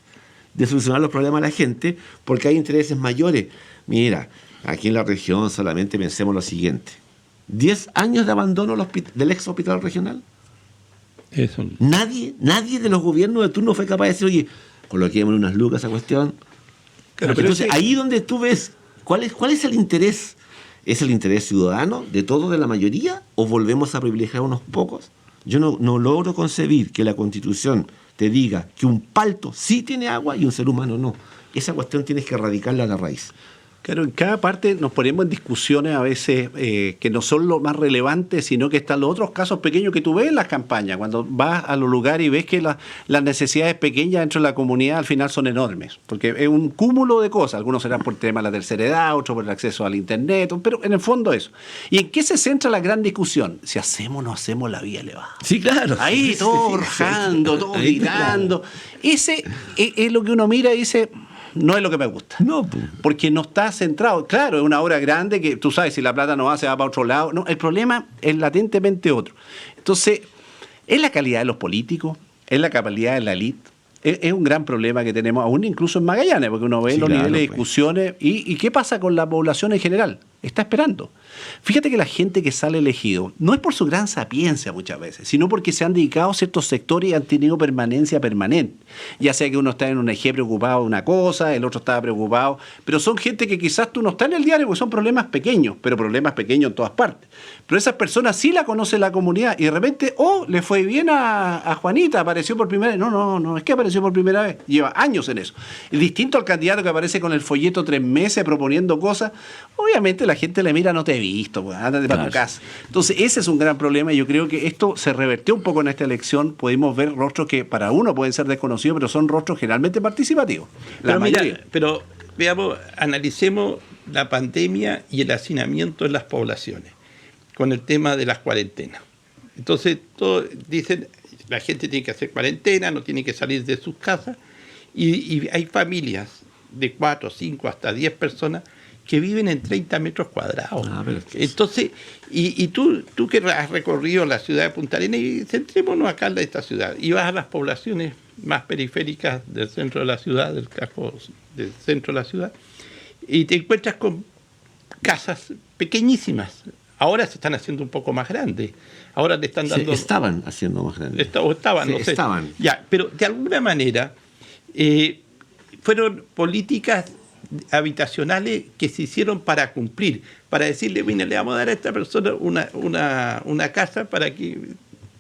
de solucionar los problemas de la gente porque hay intereses mayores. Mira, aquí en la región solamente pensemos lo siguiente. 10 años de abandono del ex hospital regional. Eso. Nadie de los gobiernos de turno fue capaz de decir, oye, coloquémosle unas lucas a esa cuestión. Claro, entonces, ahí donde tú ves, ¿cuál es el interés? ¿Es el interés ciudadano de todos, de la mayoría? ¿O volvemos a privilegiar a unos pocos? Yo no logro concebir que la Constitución te diga que un palto sí tiene agua y un ser humano no. esa cuestión tienes que erradicarla a la raíz. Claro, en cada parte nos ponemos en discusiones a veces que no son lo más relevantes, sino que están los otros casos pequeños que tú ves en las campañas. Cuando vas a los lugares y ves que las necesidades pequeñas dentro de la comunidad al final son enormes, porque es un cúmulo de cosas. Algunos serán por el tema de la tercera edad, otros por el acceso al internet, pero en el fondo eso. ¿Y en qué se centra la gran discusión? Si hacemos o no hacemos la vía elevada. Sí, claro. Ahí todo rajando, todo gritando. Ese es lo que uno mira y dice... No es lo que me gusta. No, porque no está centrado. Claro, es una obra grande que tú sabes, si la plata no va, se va para otro lado. No, el problema es latentemente otro. Entonces, es la calidad de los políticos, es la calidad de la élite. Es un gran problema que tenemos aún incluso en Magallanes, porque uno ve los niveles de discusiones. ¿Y qué pasa con la población en general? Está esperando. Fíjate que la gente que sale elegido no es por su gran sapiencia muchas veces, sino porque se han dedicado a ciertos sectores y han tenido permanencia permanente. Ya sea que uno está en un eje preocupado de una cosa, el otro estaba preocupado, pero son gente que quizás tú no estás en el diario porque son problemas pequeños, pero problemas pequeños en todas partes. Pero esas personas sí la conoce la comunidad y de repente, le fue bien a Juanita, apareció por primera vez. No, es que apareció por primera vez, lleva años en eso. Es distinto al candidato que aparece con el folleto 3 meses proponiendo cosas. Obviamente la gente le mira, no te he visto, pues, ándate para tu casa. Entonces ese es un gran problema y yo creo que esto se revertió un poco en esta elección. Pudimos ver rostros que para uno pueden ser desconocidos, pero son rostros generalmente participativos. Pero veamos, analicemos la pandemia y el hacinamiento en las poblaciones con el tema de las cuarentenas. Entonces, todos dicen, la gente tiene que hacer cuarentena, no tiene que salir de sus casas, y hay familias de 4, 5, hasta 10 personas que viven en 30 metros cuadrados. Entonces, y tú que has recorrido la ciudad de Punta Arenas, y centrémonos acá en esta ciudad, y vas a las poblaciones más periféricas del centro de la ciudad, del casco del centro de la ciudad, y te encuentras con casas pequeñísimas. Ahora se están haciendo un poco más grandes. Ahora le están dando... Estaban haciendo más grandes. Estaban. Ya, pero de alguna manera fueron políticas habitacionales que se hicieron para cumplir, para decirle, mira, le vamos a dar a esta persona una casa para que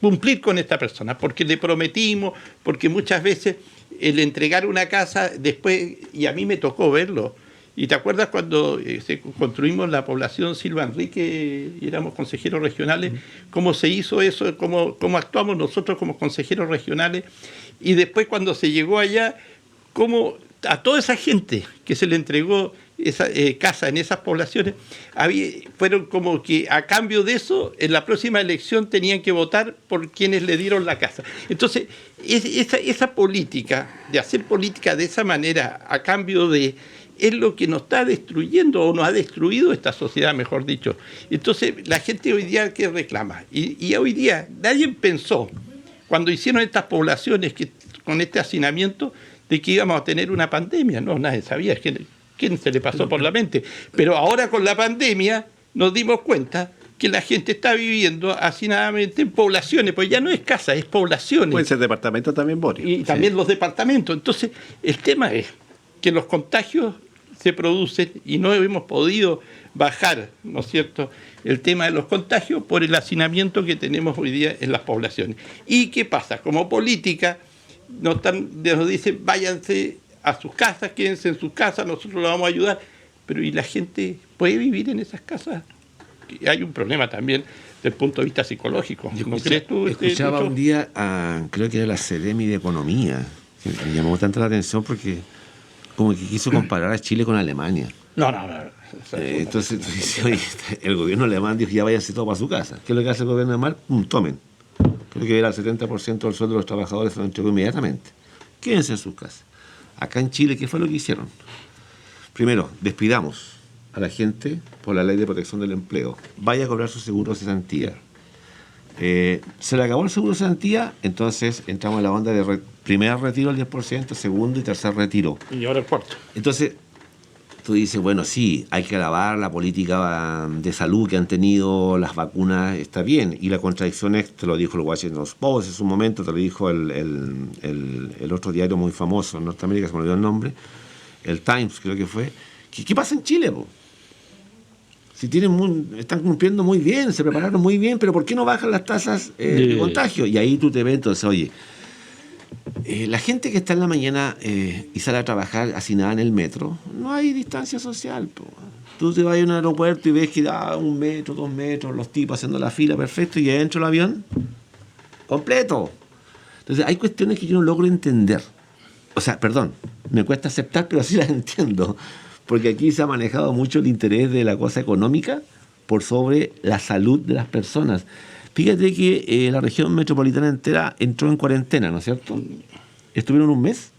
cumplir con esta persona, porque le prometimos, porque muchas veces el entregar una casa después, y a mí me tocó verlo. ¿Y te acuerdas cuando construimos la población Silva Enrique y éramos consejeros regionales? ¿Cómo se hizo eso? ¿Cómo actuamos nosotros como consejeros regionales? Y después cuando se llegó allá, cómo a toda esa gente que se le entregó esa casa en esas poblaciones, fueron como que a cambio de eso, en la próxima elección tenían que votar por quienes le dieron la casa. Entonces, esa política, de hacer política de esa manera, a cambio de... es lo que nos está destruyendo, o nos ha destruido esta sociedad, mejor dicho. Entonces, la gente hoy día que reclama. Y hoy día nadie pensó, cuando hicieron estas poblaciones con este hacinamiento, de que íbamos a tener una pandemia. No, nadie sabía. ¿Quién se le pasó por la mente? Pero ahora con la pandemia nos dimos cuenta que la gente está viviendo hacinadamente en poblaciones, pues ya no es casa, es poblaciones. Pueden ser departamentos también, Boris. Y también los departamentos. Entonces, el tema es que los contagios se producen y no hemos podido bajar, ¿no es cierto?, el tema de los contagios por el hacinamiento que tenemos hoy día en las poblaciones. ¿Y qué pasa? Como política nos dicen, váyanse a sus casas, quédense en sus casas, nosotros los vamos a ayudar. Pero ¿y la gente puede vivir en esas casas? Y hay un problema también desde el punto de vista psicológico. ¿No crees tú? Escuchaba un día creo que era la Seremi de Economía, que me llamó tanto la atención porque como que quiso comparar a Chile con Alemania. No. Entonces dice, oye, el gobierno alemán dijo, ya váyanse todos para su casa. ¿Qué es lo que hace el gobierno alemán? Tomen. Creo que era el 70% del sueldo de los trabajadores se lo entregó inmediatamente. Quédense en sus casas. Acá en Chile, ¿qué fue lo que hicieron? Primero, despidamos a la gente por la ley de protección del empleo. Vaya a cobrar su seguro de cesantía. Se le acabó el seguro de cesantía, entonces entramos en la onda de primer retiro al 10%, segundo y tercer retiro. Y ahora el cuarto. Entonces, tú dices, bueno, sí, hay que alabar la política de salud que han tenido, las vacunas, está bien. Y la contradicción es, te lo dijo el Washington Post en su momento, te lo dijo el otro diario muy famoso en Norteamérica, se me olvidó el nombre, el Times creo que fue. ¿Qué pasa en Chile, po? Si están cumpliendo muy bien, se prepararon muy bien, pero ¿por qué no bajan las tasas de contagio? Y ahí tú te ves, entonces, oye, la gente que está en la mañana y sale a trabajar hacinada en el metro, no hay distancia social, po. Tú te vas a un aeropuerto y ves que da 1 metro, 2 metros, los tipos haciendo la fila, perfecto, y adentro el avión, completo. Entonces hay cuestiones que yo no logro entender. O sea, perdón, me cuesta aceptar, pero así las entiendo. Porque aquí se ha manejado mucho el interés de la cosa económica por sobre la salud de las personas. Fíjate que la región metropolitana entera entró en cuarentena, ¿no es cierto? Estuvieron 1 mes.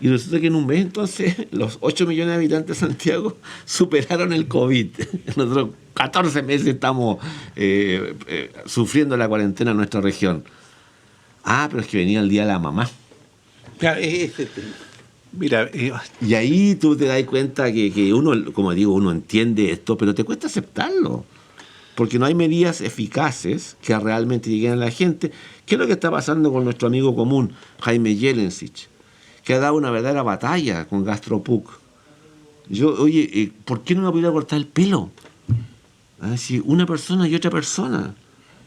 Y resulta que en 1 mes, entonces, los 8 millones de habitantes de Santiago superaron el COVID. Nosotros 14 meses estamos sufriendo la cuarentena en nuestra región. Ah, pero es que venía el Día de la Mamá. Claro, Mira, Y ahí tú te das cuenta que uno, como digo, uno entiende esto, pero te cuesta aceptarlo. Porque no hay medidas eficaces que realmente lleguen a la gente. ¿Qué es lo que está pasando con nuestro amigo común, Jaime Jelensich, que ha dado una verdadera batalla con Gastropub? Oye, ¿por qué no me pudiera cortar el pelo? Si una persona y otra persona.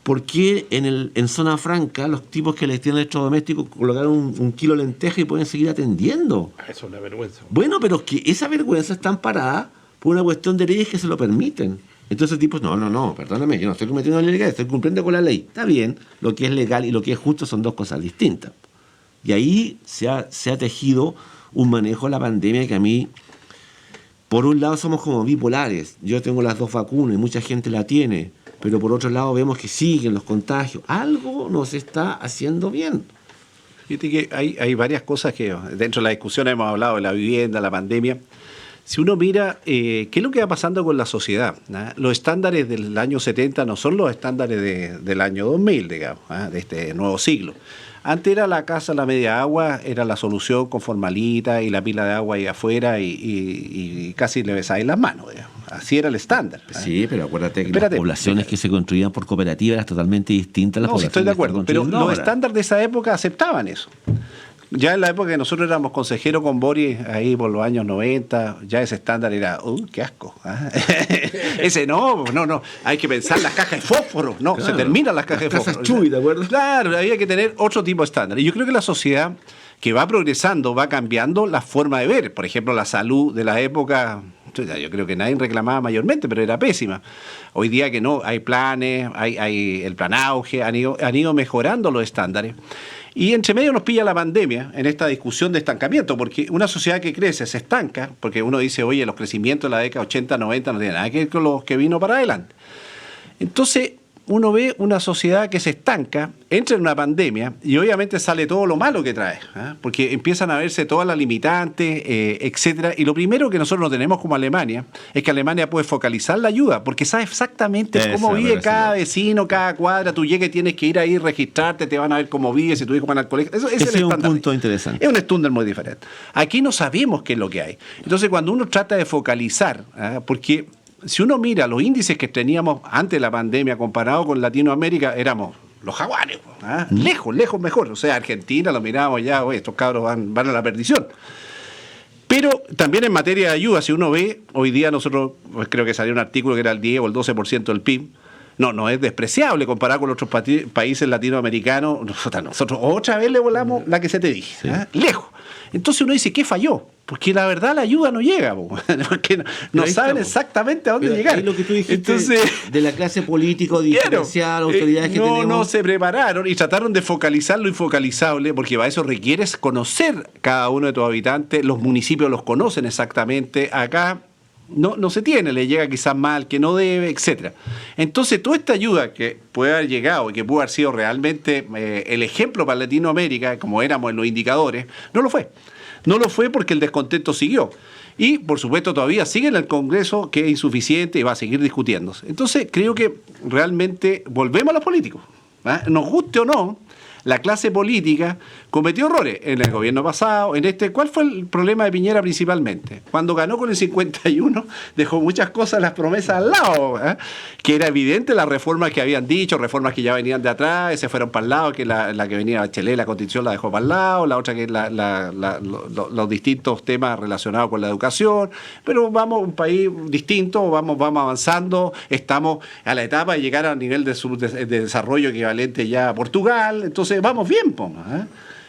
¿Por qué en zona franca los tipos que les tienen electrodomésticos colocaron 1 kilo de lenteja y pueden seguir atendiendo? eso es una vergüenza. Bueno, pero es que esa vergüenza está amparada por una cuestión de leyes que se lo permiten. Entonces, tipos, no, perdóname, yo no estoy cometiendo la ilegalidad, estoy cumpliendo con la ley. Está bien, lo que es legal y lo que es justo son 2 cosas distintas. Y ahí se ha tejido un manejo de la pandemia que a mí, por un lado somos como bipolares. Yo tengo las 2 vacunas y mucha gente la tiene, pero por otro lado vemos que siguen los contagios. Algo nos está haciendo bien. fíjate que hay varias cosas que dentro de la discusión hemos hablado de la vivienda, la pandemia. Si uno mira qué es lo que va pasando con la sociedad, ¿no? Los estándares del año 70 no son los estándares del año 2000, digamos, ¿no? De este nuevo siglo. Antes era la casa, la media agua, era la solución con formalita y la pila de agua ahí afuera y casi le besáis las manos, digamos. Así era el estándar, ¿no? Sí, pero acuérdate que las poblaciones que se construían por cooperativas eran totalmente distintas a las poblaciones. Sí, estoy de acuerdo, que se pero construyen los ahora. estándares de esa época aceptaban eso. Ya en la época que nosotros éramos consejeros con Boris, ahí por los años 90, ya ese estándar era, qué asco. ¿Ah? Ese no, hay que pensar las cajas de fósforo. No, Claro, se terminan las cajas de casas fósforo. Chuy, ¿de acuerdo? Claro, había que tener otro tipo de estándar. Y yo creo que la sociedad que va progresando, va cambiando la forma de ver. Por ejemplo, la salud de la época, yo creo que nadie reclamaba mayormente, pero era pésima. Hoy día que no, hay planes, hay el plan Auge, han ido mejorando los estándares. Y entre medio nos pilla la pandemia en esta discusión de estancamiento, porque una sociedad que crece se estanca, porque uno dice, oye, los crecimientos de la década 80, 90 no tienen nada que ver con los que vino para adelante. Entonces, uno ve una sociedad que se estanca, entra en una pandemia y obviamente sale todo lo malo que trae, ¿eh? Porque empiezan a verse todas las limitantes, etcétera. Y lo primero que nosotros no tenemos como Alemania es que Alemania puede focalizar la ayuda, porque sabe exactamente cómo vive cada vecino, cada cuadra. Tú llegas y tienes que ir ahí, registrarte, te van a ver cómo vives, si tu hijo va al colegio. Ese es el un estándar. punto interesante. Es un estándar muy diferente. Aquí no sabemos qué es lo que hay. Entonces, cuando uno trata de focalizar, porque si uno mira los índices que teníamos antes de la pandemia comparado con Latinoamérica, éramos los jaguares, lejos mejor. O sea, Argentina lo mirábamos ya, oye, estos cabros van a la perdición. Pero también en materia de ayuda, si uno ve, hoy día nosotros, pues creo que salió un artículo que era el 10 o el 12% del PIB, no es despreciable comparado con otros países latinoamericanos. Nosotros otra vez le volamos la que se te dije, Sí. lejos. Entonces uno dice, ¿qué falló? Porque la verdad la ayuda no llega, porque no saben exactamente a dónde Pero llegar. ahí lo que tú dijiste Entonces, de la clase política diferencial, autoridades que tenemos. no se prepararon y trataron de focalizar lo infocalizable, porque para eso requieres conocer cada uno de tus habitantes, los municipios los conocen exactamente, acá no se tiene, le llega quizás mal, que no debe, etcétera. Entonces, toda esta ayuda que puede haber llegado y que pudo haber sido realmente el ejemplo para Latinoamérica, como éramos en los indicadores, no lo fue. No lo fue porque el descontento siguió. Y, por supuesto, todavía sigue en el Congreso, que es insuficiente y va a seguir discutiéndose. Entonces, creo que realmente volvemos a los políticos. Nos guste o no, la clase política cometió errores en el gobierno pasado, en este. ¿Cuál fue el problema de Piñera principalmente? Cuando ganó con el 51, dejó muchas cosas, las promesas al lado, que era evidente las reformas que habían dicho, reformas que ya venían de atrás, se fueron para el lado, que la que venía Bachelet, la Constitución la dejó para el lado, la otra que los distintos temas relacionados con la educación, pero vamos a un país distinto, vamos avanzando, estamos a la etapa de llegar al nivel de desarrollo equivalente ya a Portugal, entonces vamos bien,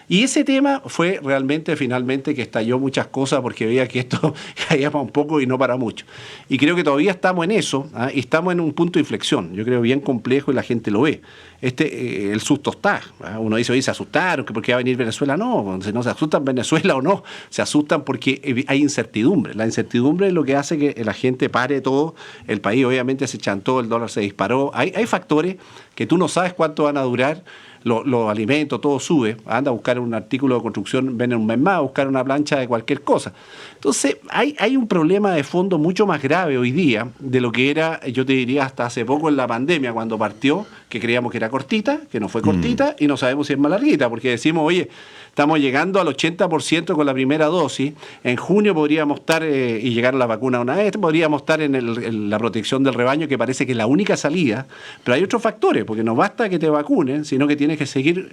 Y ese tema fue realmente, finalmente, que estalló muchas cosas porque veía que esto caía para un poco y no para mucho. Y creo que todavía estamos en eso, y estamos en un punto de inflexión, yo creo bien complejo y la gente lo ve. El susto está. Uno dice, oye, se asustaron, porque va a venir Venezuela. No se asustan Venezuela o no, se asustan porque hay incertidumbre. La incertidumbre es lo que hace que la gente pare todo. El país obviamente se chantó, el dólar se disparó. Hay factores que tú no sabes cuánto van a durar. Los alimentos, todo sube. Anda a buscar un artículo de construcción, ven en un mes más, a buscar una plancha de cualquier cosa. Entonces, hay un problema de fondo mucho más grave hoy día de lo que era, yo te diría, hasta hace poco en la pandemia, cuando partió, que creíamos que era cortita, que no fue cortita, y no sabemos si es más larguita, porque decimos, oye, estamos llegando al 80% con la primera dosis, en junio podríamos estar, y llegar a la vacuna una vez, podríamos estar en la protección del rebaño, que parece que es la única salida, pero hay otros factores, porque no basta que te vacunen, sino que tienes que seguir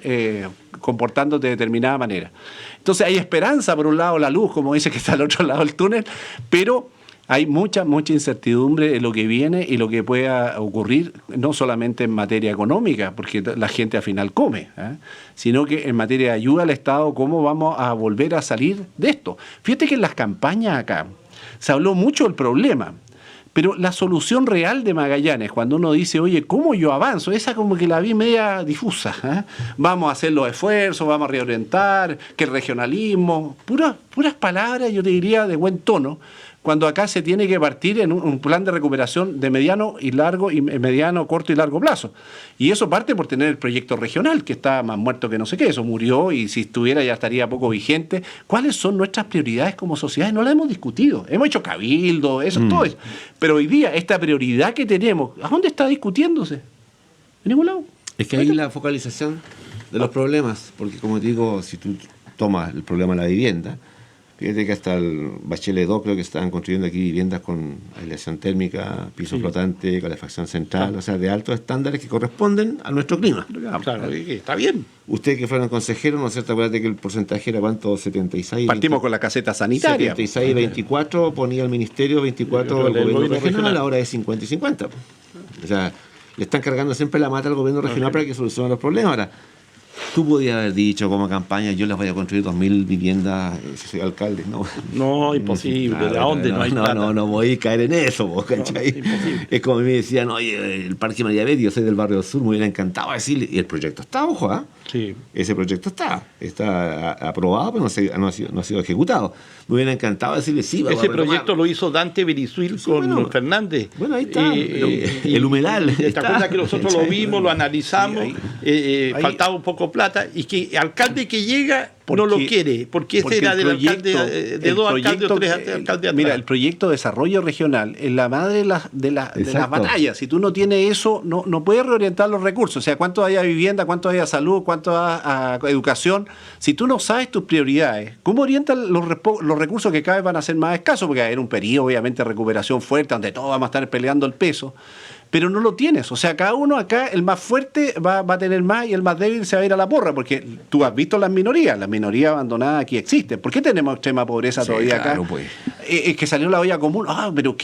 comportándote de determinada manera. Entonces hay esperanza, por un lado, la luz, como dice que está al otro lado del túnel, pero hay mucha incertidumbre en lo que viene y lo que pueda ocurrir, no solamente en materia económica, porque la gente al final come, sino que en materia de ayuda al Estado, cómo vamos a volver a salir de esto. Fíjate que en las campañas acá se habló mucho del problema, pero la solución real de Magallanes, cuando uno dice, oye, ¿cómo yo avanzo? Esa como que la vi media difusa. Vamos a hacer los esfuerzos, vamos a reorientar, que el regionalismo, puras palabras, yo te diría, de buen tono, cuando acá se tiene que partir en un plan de recuperación de mediano, corto y largo plazo. Y eso parte por tener el proyecto regional, que está más muerto que no sé qué, eso murió y si estuviera ya estaría poco vigente. ¿Cuáles son nuestras prioridades como sociedad? No las hemos discutido. Hemos hecho cabildo, todo eso. Pero hoy día, esta prioridad que tenemos, ¿a dónde está discutiéndose? En ningún lado. Es que ahí la focalización de los problemas, porque como te digo, si tú tomas el problema de la vivienda, fíjate que hasta el Bachelet 2 creo que estaban construyendo aquí viviendas con aislación térmica, piso flotante, calefacción central, o sea, de altos estándares que corresponden a nuestro clima. Claro, está bien. Ustedes que fueron consejeros, ¿no es cierto? Acuérdate que el porcentaje era ¿cuánto? 76. Partimos con la caseta sanitaria. 76, 24 ponía el ministerio, 24 el gobierno regional, ahora es 50 y 50. O sea, le están cargando siempre la mata al gobierno regional para que solucione los problemas. Ahora, tú podías haber dicho como campaña, yo les voy a construir 2.000 viviendas si soy alcalde. No, imposible. Claro, ¿De dónde no hay plata? No voy a caer en eso, vos, ¿cachai? Es como me decían, oye, el Parque María Betty, yo soy del barrio sur, me hubiera encantado decirle, y el proyecto está, ojo, Sí. Ese proyecto está aprobado, pero no ha sido ejecutado. Me hubiera encantado decirle sí. Ese proyecto lo hizo Dante Berizuil con Fernández. Bueno, ahí está. El humedal. ¿Te acuerdas que nosotros lo vimos, lo analizamos? Ahí faltaba un poco plata y que alcalde que llega no lo quiere, porque ese era del alcalde, de dos alcaldes o tres alcaldes atrás. Mira, el proyecto de desarrollo regional es la madre de las batallas. Si tú no tienes eso, no puedes reorientar los recursos. O sea, cuánto haya vivienda, cuánto haya salud, cuánto a educación. Si tú no sabes tus prioridades, ¿cómo orientas los recursos que cada vez van a ser más escasos? Porque va a haber un periodo, obviamente, de recuperación fuerte, donde todos vamos a estar peleando el peso. Pero no lo tienes. O sea, cada uno acá, el más fuerte va a tener más y el más débil se va a ir a la porra, porque tú has visto las minorías abandonadas aquí existen. ¿Por qué tenemos extrema pobreza todavía acá? Claro, pues. Es que salió la olla común. Pero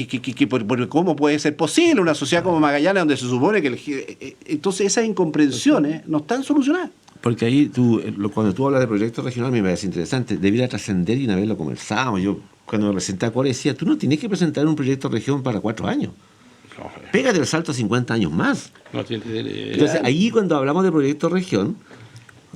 ¿cómo puede ser posible una sociedad como Magallanes donde se supone que... Entonces esas incomprensiones no están solucionadas. Porque ahí cuando tú hablas de proyecto regional me parece interesante, debiera trascender y una vez lo conversábamos. Yo cuando me presenté a Core decía, tú no tienes que presentar un proyecto región para 4 años. Pégate el salto a 50 años más. Entonces, ahí cuando hablamos de proyecto región,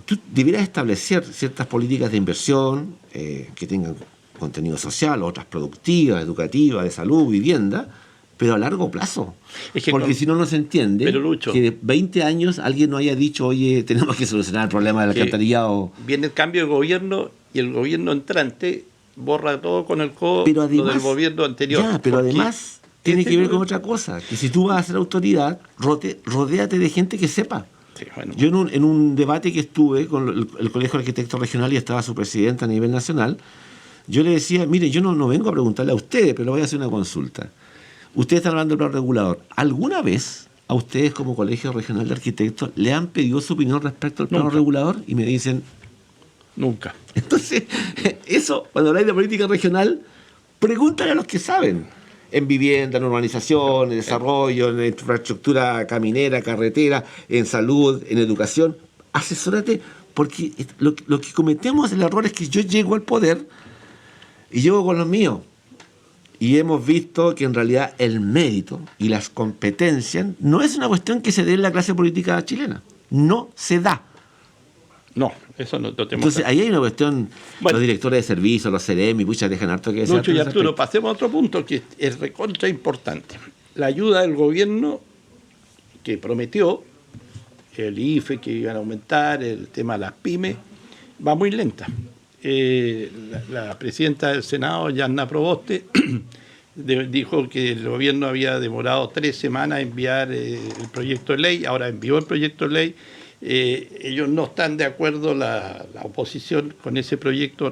tú debieras establecer ciertas políticas de inversión que tengan contenido social, otras productivas, educativas, de salud, vivienda, pero a largo plazo. Porque si no se entiende que de 20 años alguien no haya dicho, oye, tenemos que solucionar el problema del alcantarillado. Viene el cambio de gobierno y el gobierno entrante borra todo con el codo del gobierno anterior. Pero además... Tiene que ver con otra cosa, que si tú vas a ser autoridad, rodéate de gente que sepa. Sí, bueno. Yo en un debate que estuve con el Colegio de Arquitectos Regional y estaba su presidenta a nivel nacional, yo le decía, mire, yo no vengo a preguntarle a ustedes, pero voy a hacer una consulta. Ustedes están hablando del plan regulador. ¿Alguna vez a ustedes como Colegio Regional de Arquitectos le han pedido su opinión respecto al plano regulador? Y me dicen... Nunca. Entonces, eso, cuando habláis de política regional, pregúntale a los que saben. En vivienda, en urbanización, en desarrollo, en infraestructura caminera, carretera, en salud, en educación. Asesórate porque lo que cometemos el error es que yo llego al poder y llego con los míos. Y hemos visto que en realidad el mérito y las competencias no es una cuestión que se dé en la clase política chilena. No se da. No, eso no tenemos. Entonces ahí hay una cuestión, Bueno. los directores de servicio, los CEREMI, muchas dejan harto que decir. Lucho y Arturo, pasemos a otro punto que es recontra importante. La ayuda del gobierno que prometió, el IFE que iban a aumentar, el tema de las pymes, va muy lenta. La presidenta del Senado, Yanna Proboste, dijo que el gobierno había demorado 3 semanas en enviar el proyecto de ley, ahora envió el proyecto de ley. Ellos no están de acuerdo, la oposición con ese proyecto,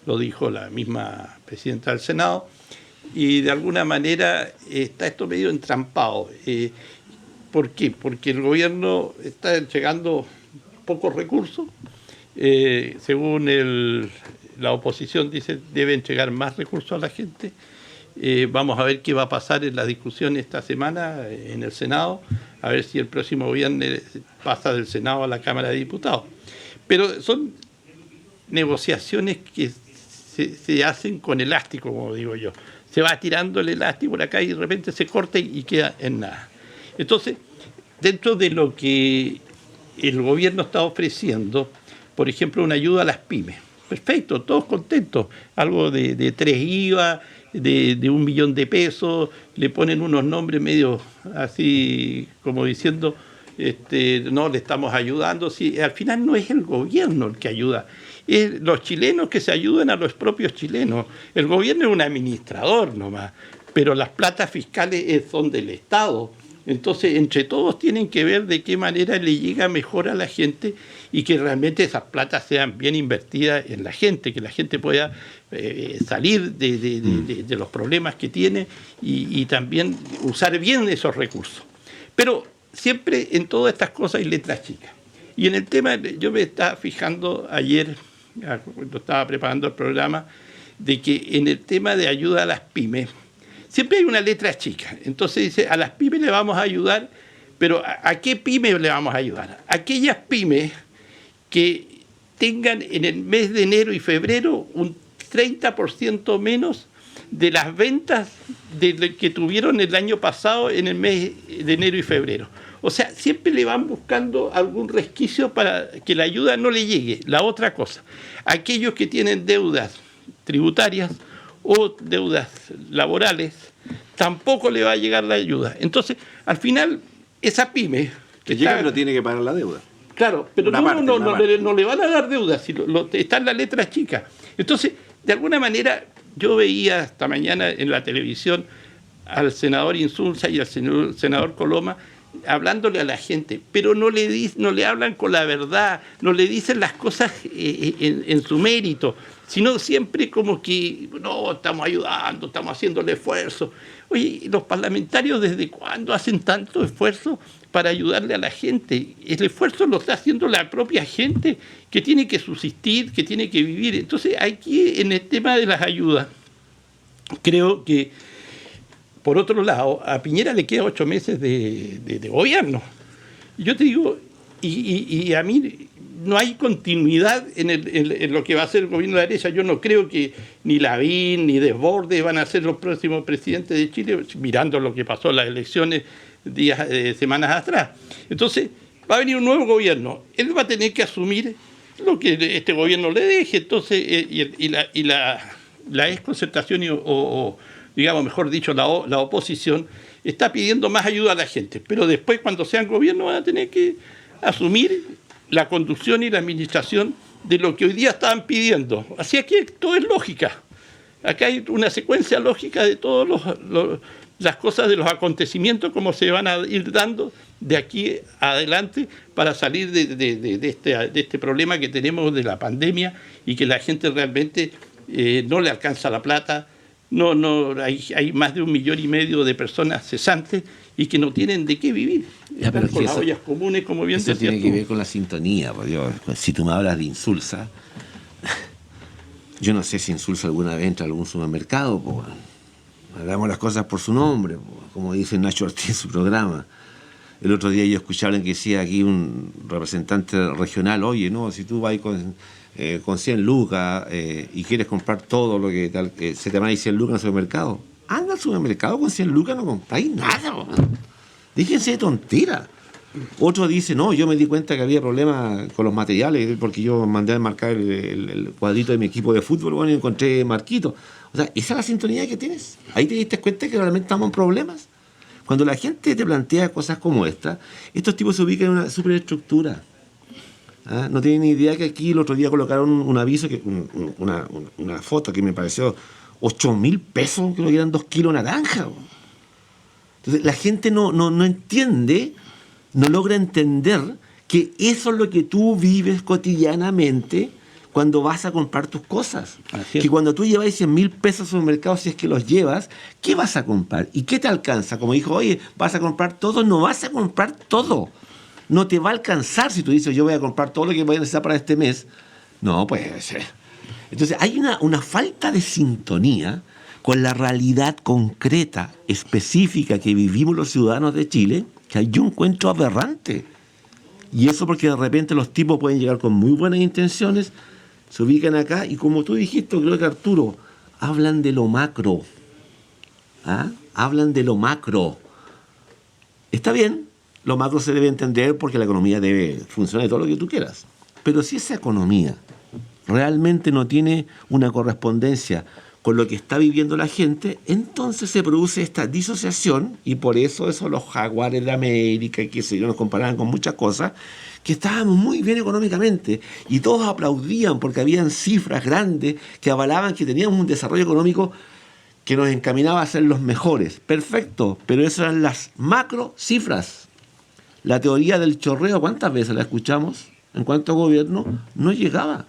lo dijo la misma presidenta del Senado, y de alguna manera está esto medio entrampado. ¿Por qué? Porque el gobierno está entregando pocos recursos. Según la oposición dice debe entregar más recursos a la gente. Vamos a ver qué va a pasar en la discusión esta semana en el Senado, a ver si el próximo viernes pasa del Senado a la Cámara de Diputados. Pero son negociaciones que se hacen con elástico, como digo yo. Se va tirando el elástico por acá y de repente se corta y queda en nada. Entonces, dentro de lo que el gobierno está ofreciendo, por ejemplo, una ayuda a las pymes. Perfecto, todos contentos. Algo de 3 IVA, de 1 millón de pesos, le ponen unos nombres medio así como diciendo, no, le estamos ayudando. Sí, al final no es el gobierno el que ayuda, es los chilenos que se ayudan a los propios chilenos. El gobierno es un administrador nomás, pero las platas fiscales son del Estado. Entonces, entre todos tienen que ver de qué manera le llega mejor a la gente y que realmente esas platas sean bien invertidas en la gente, que la gente pueda salir de los problemas que tiene y también usar bien esos recursos. Pero siempre en todas estas cosas hay letras chicas. Y en el tema, yo me estaba fijando ayer, cuando estaba preparando el programa, de que en el tema de ayuda a las pymes, siempre hay una letra chica. Entonces dice, a las pymes le vamos a ayudar, pero ¿a qué pymes le vamos a ayudar? Aquellas pymes que tengan en el mes de enero y febrero un 30% menos de las ventas que tuvieron el año pasado en el mes de enero y febrero. O sea, siempre le van buscando algún resquicio para que la ayuda no le llegue. La otra cosa, aquellos que tienen deudas tributarias o deudas laborales, tampoco le va a llegar la ayuda. Entonces, al final, esa pyme... Que llega pero tiene que pagar la deuda. Claro, pero no le van a dar deuda, si está en la letra chica. Entonces, de alguna manera, yo veía esta mañana en la televisión al senador Insulza y al senador Coloma hablándole a la gente, pero no le hablan con la verdad, no le dicen las cosas en su mérito, sino siempre como que, no, estamos ayudando, estamos haciendo el esfuerzo. Oye, los parlamentarios, ¿desde cuándo hacen tanto esfuerzo para ayudarle a la gente? El esfuerzo lo está haciendo la propia gente que tiene que subsistir, que tiene que vivir. Entonces, aquí en el tema de las ayudas, creo que, por otro lado, a Piñera le queda 8 meses de gobierno. Yo te digo, y a mí no hay continuidad en lo que va a ser el gobierno de la derecha. Yo no creo que ni Lavín ni Desbordes van a ser los próximos presidentes de Chile, mirando lo que pasó en las elecciones semanas atrás. Entonces, va a venir un nuevo gobierno. Él va a tener que asumir lo que este gobierno le deje. Entonces, la exconcertación o digamos, mejor dicho, la oposición está pidiendo más ayuda a la gente. Pero después, cuando sean gobierno, van a tener que asumir la conducción y la administración de lo que hoy día estaban pidiendo. Así que todo es lógica. Acá hay una secuencia lógica de todas las cosas, de los acontecimientos, como se van a ir dando de aquí adelante para salir de este problema que tenemos de la pandemia y que la gente realmente no le alcanza la plata. Hay más de 1,5 millones de personas cesantes y que no tienen de qué vivir. Ya, pero con las ollas comunes, como bien eso decías tiene que ver con la sintonía, por Dios. Si tú me hablas de Insulza, yo no sé si Insulza alguna vez entra a algún supermercado, pues, hagamos las cosas por su nombre, como dice Nacho Ortiz en su programa. El otro día yo escuché a alguien que decía aquí, un representante regional, oye, no, si tú vas con 100 lucas y quieres comprar todo lo que tal, se te van a ir 100 lucas en el supermercado. Anda al supermercado con 100 lucas, no compráis nada, man. Déjense de tonteras. Otro dice, no, yo me di cuenta que había problemas con los materiales porque yo mandé a marcar el cuadrito de mi equipo de fútbol, bueno, y encontré marquitos. O sea, esa es la sintonía que tienes. Ahí te diste cuenta que realmente estamos en problemas. Cuando la gente te plantea cosas como esta, estos tipos se ubican en una superestructura. ¿Ah? No tienen ni idea que aquí el otro día colocaron un aviso, una foto que me pareció 8.000 pesos, creo que eran 2 kilos de naranja. Entonces la gente no entiende, no logra entender que eso es lo que tú vives cotidianamente cuando vas a comprar tus cosas. Que cuando tú llevas 100.000 pesos al mercado, si es que los llevas, ¿qué vas a comprar? ¿Y qué te alcanza? Como dijo, oye, ¿vas a comprar todo? No vas a comprar todo. No te va a alcanzar si tú dices, yo voy a comprar todo lo que voy a necesitar para este mes. No, pues... Entonces hay una falta de sintonía con la realidad concreta, específica que vivimos los ciudadanos de Chile, que yo encuentro aberrante. Y eso porque de repente los tipos pueden llegar con muy buenas intenciones, se ubican acá y como tú dijiste, creo que Arturo, hablan de lo macro. ¿Ah? Hablan de lo macro. Está bien, lo macro se debe entender porque la economía debe funcionar de todo lo que tú quieras. Pero si esa economía realmente no tiene una correspondencia con lo que está viviendo la gente, entonces se produce esta disociación y por eso los jaguares de América, que se nos comparaban con muchas cosas, que estábamos muy bien económicamente y todos aplaudían porque habían cifras grandes que avalaban que teníamos un desarrollo económico que nos encaminaba a ser los mejores. Perfecto, pero esas eran las macro cifras. La teoría del chorreo, ¿cuántas veces la escuchamos? En cuanto a gobierno, no llegaba.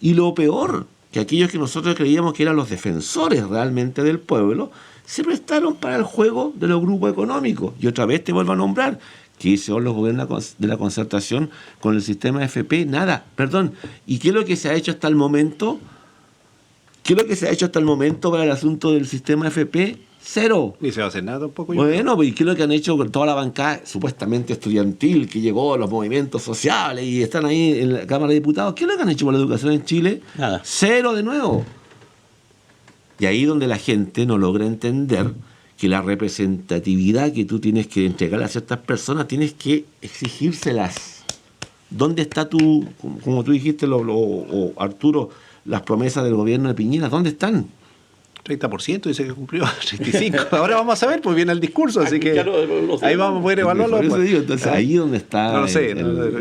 Y lo peor, que aquellos que nosotros creíamos que eran los defensores realmente del pueblo, se prestaron para el juego de los grupos económicos. Y otra vez te vuelvo a nombrar, ¿qué hicieron los gobiernos de la concertación con el sistema FP? Nada, perdón. ¿Y qué es lo que se ha hecho hasta el momento? ¿Qué es lo que se ha hecho hasta el momento para el asunto del sistema FP? Cero. Ni se va a hacer nada tampoco. Bueno, ¿y qué es lo que han hecho con toda la bancada supuestamente estudiantil que llegó a los movimientos sociales y están ahí en la Cámara de Diputados? ¿Qué es lo que han hecho con la educación en Chile? Nada. Cero de nuevo. Y ahí donde la gente no logra entender que la representatividad que tú tienes que entregar a ciertas personas tienes que exigírselas. ¿Dónde está tu, como tú dijiste, Arturo, las promesas del gobierno de Piñera? ¿Dónde están? 30% dice que cumplió, 35%. Ahora vamos a ver, pues viene el discurso, así que lo ahí vamos a poder evaluarlo. Por eso digo, entonces ahí donde está... No lo sé,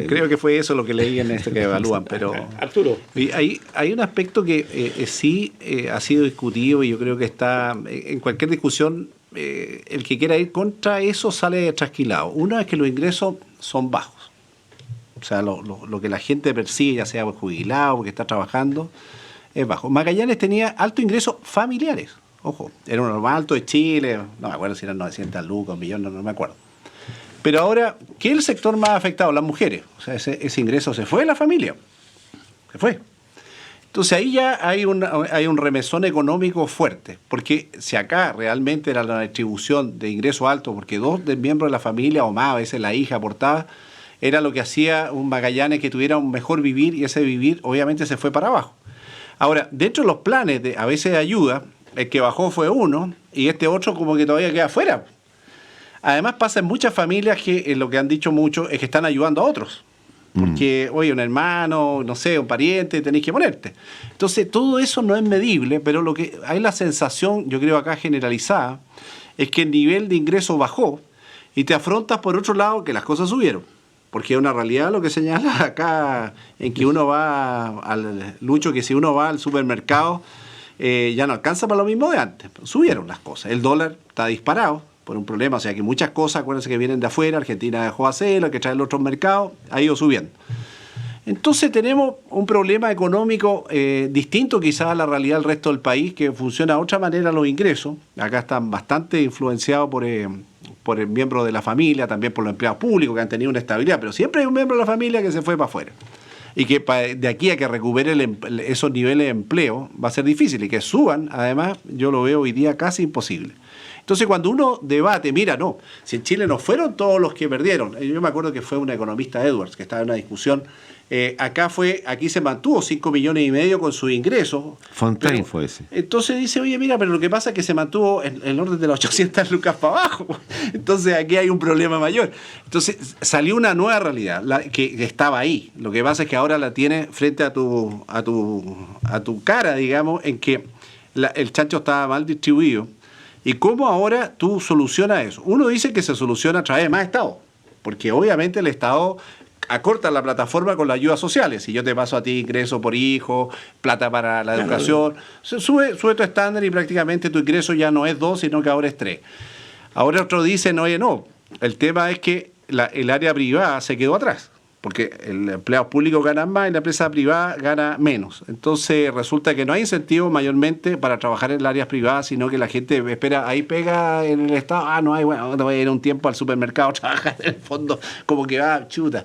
creo que fue eso lo que leí en esto que evalúan, pero... Arturo. Y hay un aspecto que sí ha sido discutido y yo creo que está en cualquier discusión, el que quiera ir contra eso sale trasquilado. Uno es que los ingresos son bajos. O sea, lo que la gente percibe, ya sea jubilado, porque está trabajando, es bajo. Magallanes tenía altos ingresos familiares. Ojo, era uno de los más altos de Chile. No me acuerdo si eran 900 lucas, 1 millón, no me acuerdo. Pero ahora, ¿qué es el sector más afectado? Las mujeres. O sea, ese ingreso se fue de la familia. Se fue. Entonces ahí ya hay un remesón económico fuerte. Porque si acá realmente era la distribución de ingresos altos, porque 2 miembros de la familia o más, a veces la hija aportaba, era lo que hacía un Magallanes que tuviera un mejor vivir y ese vivir obviamente se fue para abajo. Ahora, dentro de los planes a veces de ayuda, el que bajó fue uno y este otro como que todavía queda afuera. Además pasa en muchas familias que lo que han dicho muchos es que están ayudando a otros. Porque, oye, un hermano, no sé, un pariente, tenéis que ponerte. Entonces, todo eso no es medible, pero lo que hay la sensación, yo creo acá generalizada, es que el nivel de ingreso bajó y te afrontas por otro lado que las cosas subieron. Porque es una realidad lo que señala acá, en que uno va al Lucho, que si uno va al supermercado, ya no alcanza para lo mismo de antes. Subieron las cosas. El dólar está disparado por un problema. O sea que muchas cosas, acuérdense que vienen de afuera, Argentina dejó de hacerlo, que trae los otros mercados, ha ido subiendo. Entonces tenemos un problema económico distinto quizás a la realidad del resto del país, que funciona de otra manera los ingresos. Acá están bastante influenciados por el miembro de la familia, también por los empleados públicos que han tenido una estabilidad, pero siempre hay un miembro de la familia que se fue para afuera. Y que de aquí a que recupere esos niveles de empleo va a ser difícil y que suban, además, yo lo veo hoy día casi imposible. Entonces, cuando uno debate, mira, no, si en Chile no fueron todos los que perdieron, yo me acuerdo que fue un economista, Edwards, que estaba en una discusión, aquí se mantuvo 5,5 millones con sus ingresos. Fontaine fue ese. Entonces dice, oye, mira, pero lo que pasa es que se mantuvo en el orden de las 800 lucas para abajo. Entonces aquí hay un problema mayor. Entonces salió una nueva realidad que estaba ahí. Lo que pasa es que ahora la tienes frente a tu cara, digamos, en que el chancho estaba mal distribuido. ¿Y cómo ahora tú solucionas eso? Uno dice que se soluciona a través de más Estado, porque obviamente el Estado acorta la plataforma con las ayudas sociales. Si yo te paso a ti ingreso por hijo, plata para la educación, sube tu estándar y prácticamente tu ingreso ya no es 2, sino que ahora es 3. Ahora otros dicen, oye, no, el tema es que el área privada se quedó atrás, porque el empleado público gana más y la empresa privada gana menos. Entonces resulta que no hay incentivo mayormente para trabajar en las áreas privadas, sino que la gente espera, ahí pega en el Estado, no hay, bueno, te voy a ir un tiempo al supermercado a trabajar en el fondo, como que va, chuta.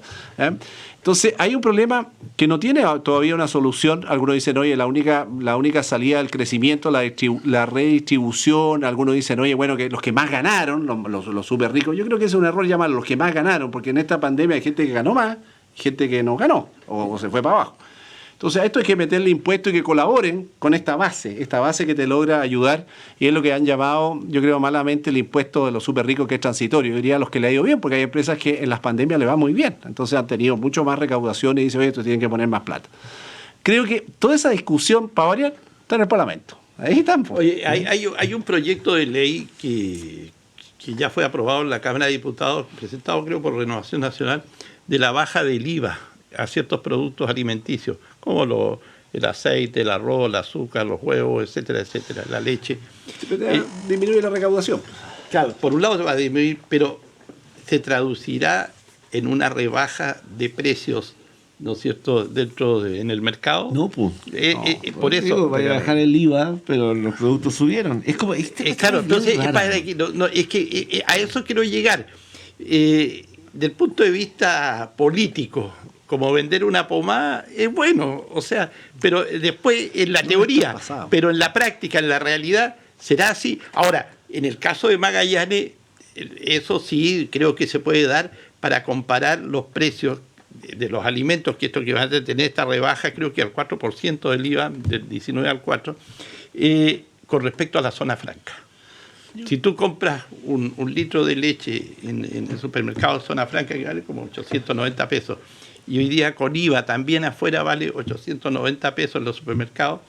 Entonces hay un problema que no tiene todavía una solución. Algunos dicen, oye, la única salida del crecimiento, la redistribución. Algunos dicen, oye, bueno, que los que más ganaron, los súper ricos. Yo creo que es un error llamarlos los que más ganaron, porque en esta pandemia hay gente que ganó más, gente que no ganó o se fue para abajo. Entonces a esto hay que meterle impuestos y que colaboren con esta base que te logra ayudar, y es lo que han llamado, yo creo malamente, el impuesto de los súper ricos, que es transitorio. Yo diría a los que le ha ido bien, porque hay empresas que en las pandemias le va muy bien, entonces han tenido mucho más recaudación y dicen, oye, estos tienen que poner más plata. Creo que toda esa discusión, para variar, está en el Parlamento. Ahí están. Pues. Oye, hay un proyecto de ley que ya fue aprobado en la Cámara de Diputados, presentado creo por Renovación Nacional, de la baja del IVA a ciertos productos alimenticios, como el aceite, el arroz, el azúcar, los huevos, etcétera, etcétera, la leche. Disminuye la recaudación. Claro, por un lado se va a disminuir, pero se traducirá en una rebaja de precios, ¿no es cierto?, en el mercado. No, pues. Por eso. Vaya a bajar el IVA, pero los productos subieron. Es como. Claro, entonces, es que a eso quiero llegar. Del punto de vista político, como vender una pomada es bueno, o sea, pero después en la teoría, pero en la práctica, en la realidad, será así. Ahora, en el caso de Magallanes, eso sí creo que se puede dar para comparar los precios de los alimentos, que esto que van a tener esta rebaja, creo que al 4% del IVA, del 19 al 4, con respecto a la zona franca. Si tú compras un litro de leche en el supermercado Zona Franca, que vale como 890 pesos, y hoy día con IVA también afuera vale 890 pesos en los supermercados,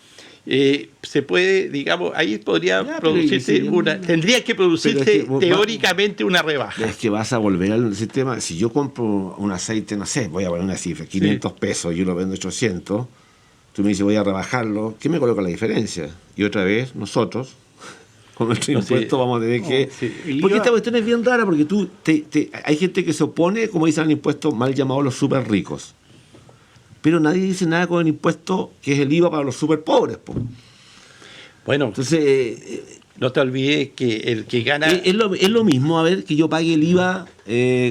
se puede, digamos, ahí podría producirse tendría que producirse teóricamente una rebaja. Es que vas a volver al sistema. Si yo compro un aceite, no sé, voy a poner una cifra, 500 pesos, yo lo vendo 800, tú me dices voy a rebajarlo, ¿qué me coloca la diferencia? Y otra vez, nosotros, con nuestro impuesto vamos a tener que... Porque esta cuestión es bien rara, porque hay gente que se opone, como dicen, al impuesto mal llamado los súper ricos. Pero nadie dice nada con el impuesto que es el IVA para los súper pobres. Bueno, entonces no te olvides que el que gana... Es lo mismo, a ver, que yo pague el IVA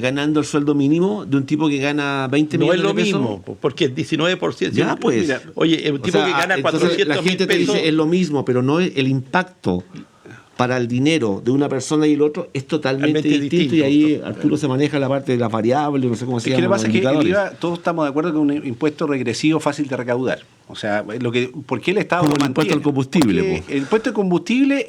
ganando el sueldo mínimo de un tipo que gana 20 millones de pesos. No es lo mismo, porque el 19%... Ya, pues. Mira, oye, un tipo que gana 400 mil pesos... La gente te dice es lo mismo, pero no es el impacto para el dinero de una persona y el otro es totalmente distinto, y ahí Arturo se maneja la parte de las variables, no sé cómo se llama. ¿Qué le pasa? Es que el IVA, todos estamos de acuerdo que es un impuesto regresivo fácil de recaudar. O sea, ¿por qué el Estado como lo el impuesto al combustible? El impuesto al combustible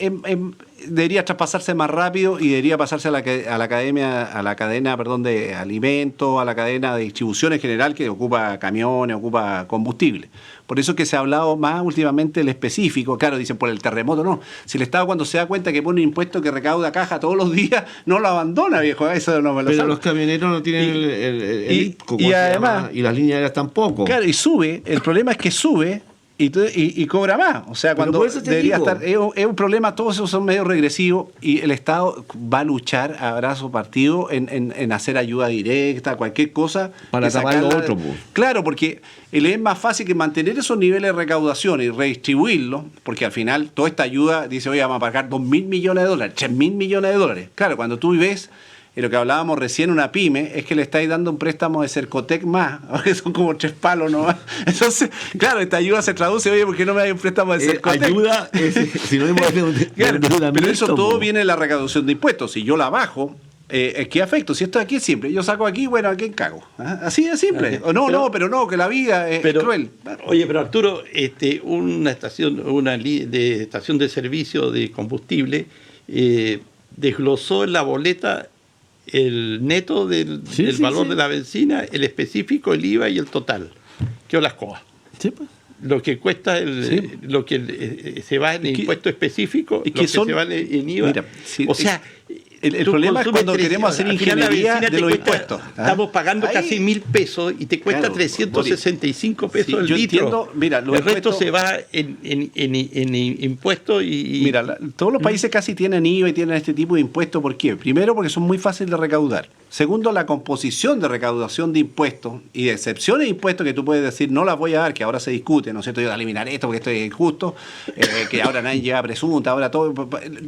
debería traspasarse más rápido y debería pasarse a la cadena de alimentos, a la cadena de distribución en general, que ocupa camiones, ocupa combustible. Por eso es que se ha hablado más últimamente del específico. Claro, dicen por el terremoto, no. Si el Estado, cuando se da cuenta que pone un impuesto que recauda caja todos los días, no lo abandona, viejo. Eso no me lo Pero sabe. los camioneros no tienen el IPCO, y además, y las líneas aéreas tampoco. Claro, y sube. El problema es que sube y cobra más. O sea, cuando debería estar... Es un problema, todos esos son medios regresivos, y el Estado va a luchar a brazo partido en hacer ayuda directa, cualquier cosa. Para tapar lo otro. Claro, porque es más fácil que mantener esos niveles de recaudación y redistribuirlos, porque al final toda esta ayuda dice, oye, vamos a pagar $2.000 millones, $3.000 millones. Claro, cuando tú ves Y lo que hablábamos recién, una pyme, es que le estáis dando un préstamo de Cercotec más, que son como 3 palos nomás. Entonces, claro, esta ayuda se traduce, oye, ¿por qué no me hay un préstamo de Cercotec? Ayuda, si no hemos Claro, pero eso todo viene de la recaudación de impuestos. Si yo la bajo, ¿qué afecto? Si esto aquí es simple, yo saco aquí, bueno, ¿a quién cago? ¿Ah? Así de simple. O pero no, que la vida es cruel. Oye, pero Arturo, una estación de servicio de combustible desglosó en la boleta el neto del valor de la benzina, el específico, el IVA y el total. ¿Qué las cosas? Sí, pues. Lo que cuesta, lo que se va en el impuesto específico, lo que se va en IVA. Mira, o sea, el problema es cuando queremos hacer ingeniería de los impuestos. Estamos pagando Ahí, casi 1.000 pesos y te cuesta 365 pesos el yo litro. Entiendo, mira, el resto se va en impuestos y... Mira, todos los países casi tienen IVA y tienen este tipo de impuestos. ¿Por qué? Primero, porque son muy fáciles de recaudar. Segundo, la composición de recaudación de impuestos y de excepciones de impuestos que tú puedes decir, no las voy a dar, que ahora se discute, ¿no es cierto? Yo voy a eliminar esto porque esto es injusto, que ahora nadie lleva presunta, ahora todo...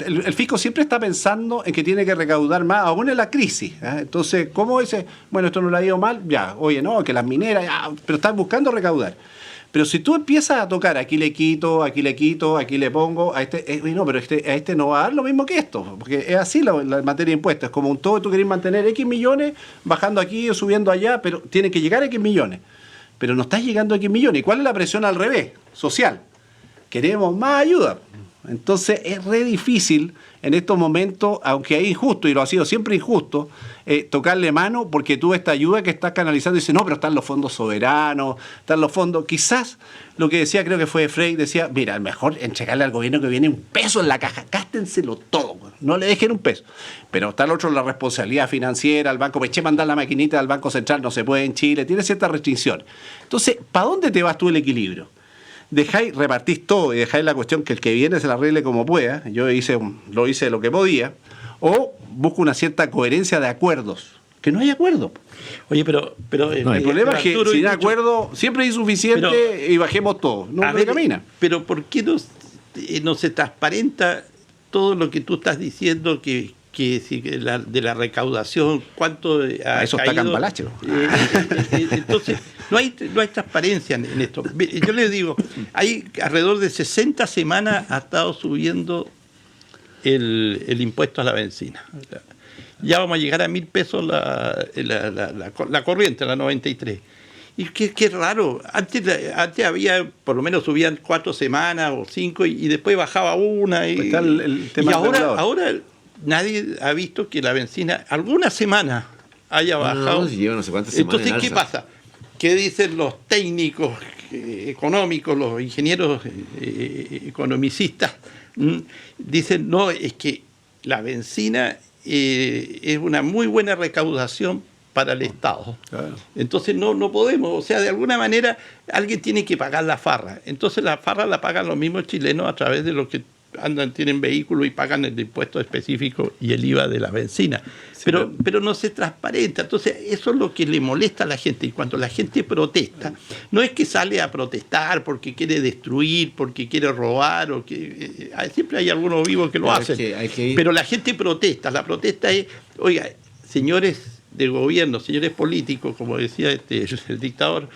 El fisco siempre está pensando en que tiene que recaudar más, aún en la crisis. Entonces, ¿cómo dice? Bueno, esto no le ha ido mal, ya, oye, no, que las mineras, ya, pero están buscando recaudar. Pero si tú empiezas a tocar, aquí le quito, aquí le pongo, a este no va a dar lo mismo que esto, porque es así la materia de impuestos, es como un todo, tú querés mantener X millones, bajando aquí o subiendo allá, pero tiene que llegar a X millones. Pero no estás llegando a X millones. ¿Y cuál es la presión al revés? Social. Queremos más ayuda. Entonces es re difícil en estos momentos, aunque es injusto, y lo ha sido siempre injusto, tocarle mano, porque tú esta ayuda que estás canalizando dices, no, pero están los fondos soberanos, están los fondos, quizás lo que decía, creo que fue Frey, decía, mira, mejor entregarle al gobierno que viene un peso en la caja, gástenselo todo, no le dejen un peso. Pero está el otro, la responsabilidad financiera, al banco, me eché mandar la maquinita al Banco Central, no se puede en Chile, tiene ciertas restricciones. Entonces, ¿para dónde te vas tú el equilibrio? Dejáis, repartís todo y dejáis la cuestión que el que viene se la arregle como pueda, yo lo hice lo que podía, o busco una cierta coherencia de acuerdos, que no hay acuerdo. Oye, pero No, el problema es que sin acuerdo siempre es insuficiente y bajemos todo, no camina. Pero ¿por qué no se transparenta todo lo que tú estás diciendo de la recaudación, cuánto ha eso caído? Está Cambalache. Entonces, no hay transparencia en esto. Yo les digo, hay alrededor de 60 semanas ha estado subiendo el impuesto a la benzina. Ya vamos a llegar a 1.000 pesos la corriente, la 93. Y qué raro. Antes había, por lo menos subían 4 semanas o 5 y después bajaba una. Y ahora nadie ha visto que la benzina alguna semana haya bajado. No, si lleva no sé cuántas semanas. Entonces, ¿qué pasa? ¿Qué dicen los técnicos económicos, los ingenieros economicistas? Dicen, no, es que la benzina es una muy buena recaudación para el Estado. Claro. Entonces no podemos, o sea, de alguna manera alguien tiene que pagar la farra. Entonces la farra la pagan los mismos chilenos a través de los que tienen vehículos y pagan el impuesto específico y el IVA de la benzina. Sí, pero no se transparenta. Entonces eso es lo que le molesta a la gente. Y cuando la gente protesta, no es que sale a protestar porque quiere destruir, porque quiere robar, o que siempre hay algunos vivos que lo hacen. Pero la gente protesta. La protesta es, oiga, señores del gobierno, señores políticos, como decía el dictador,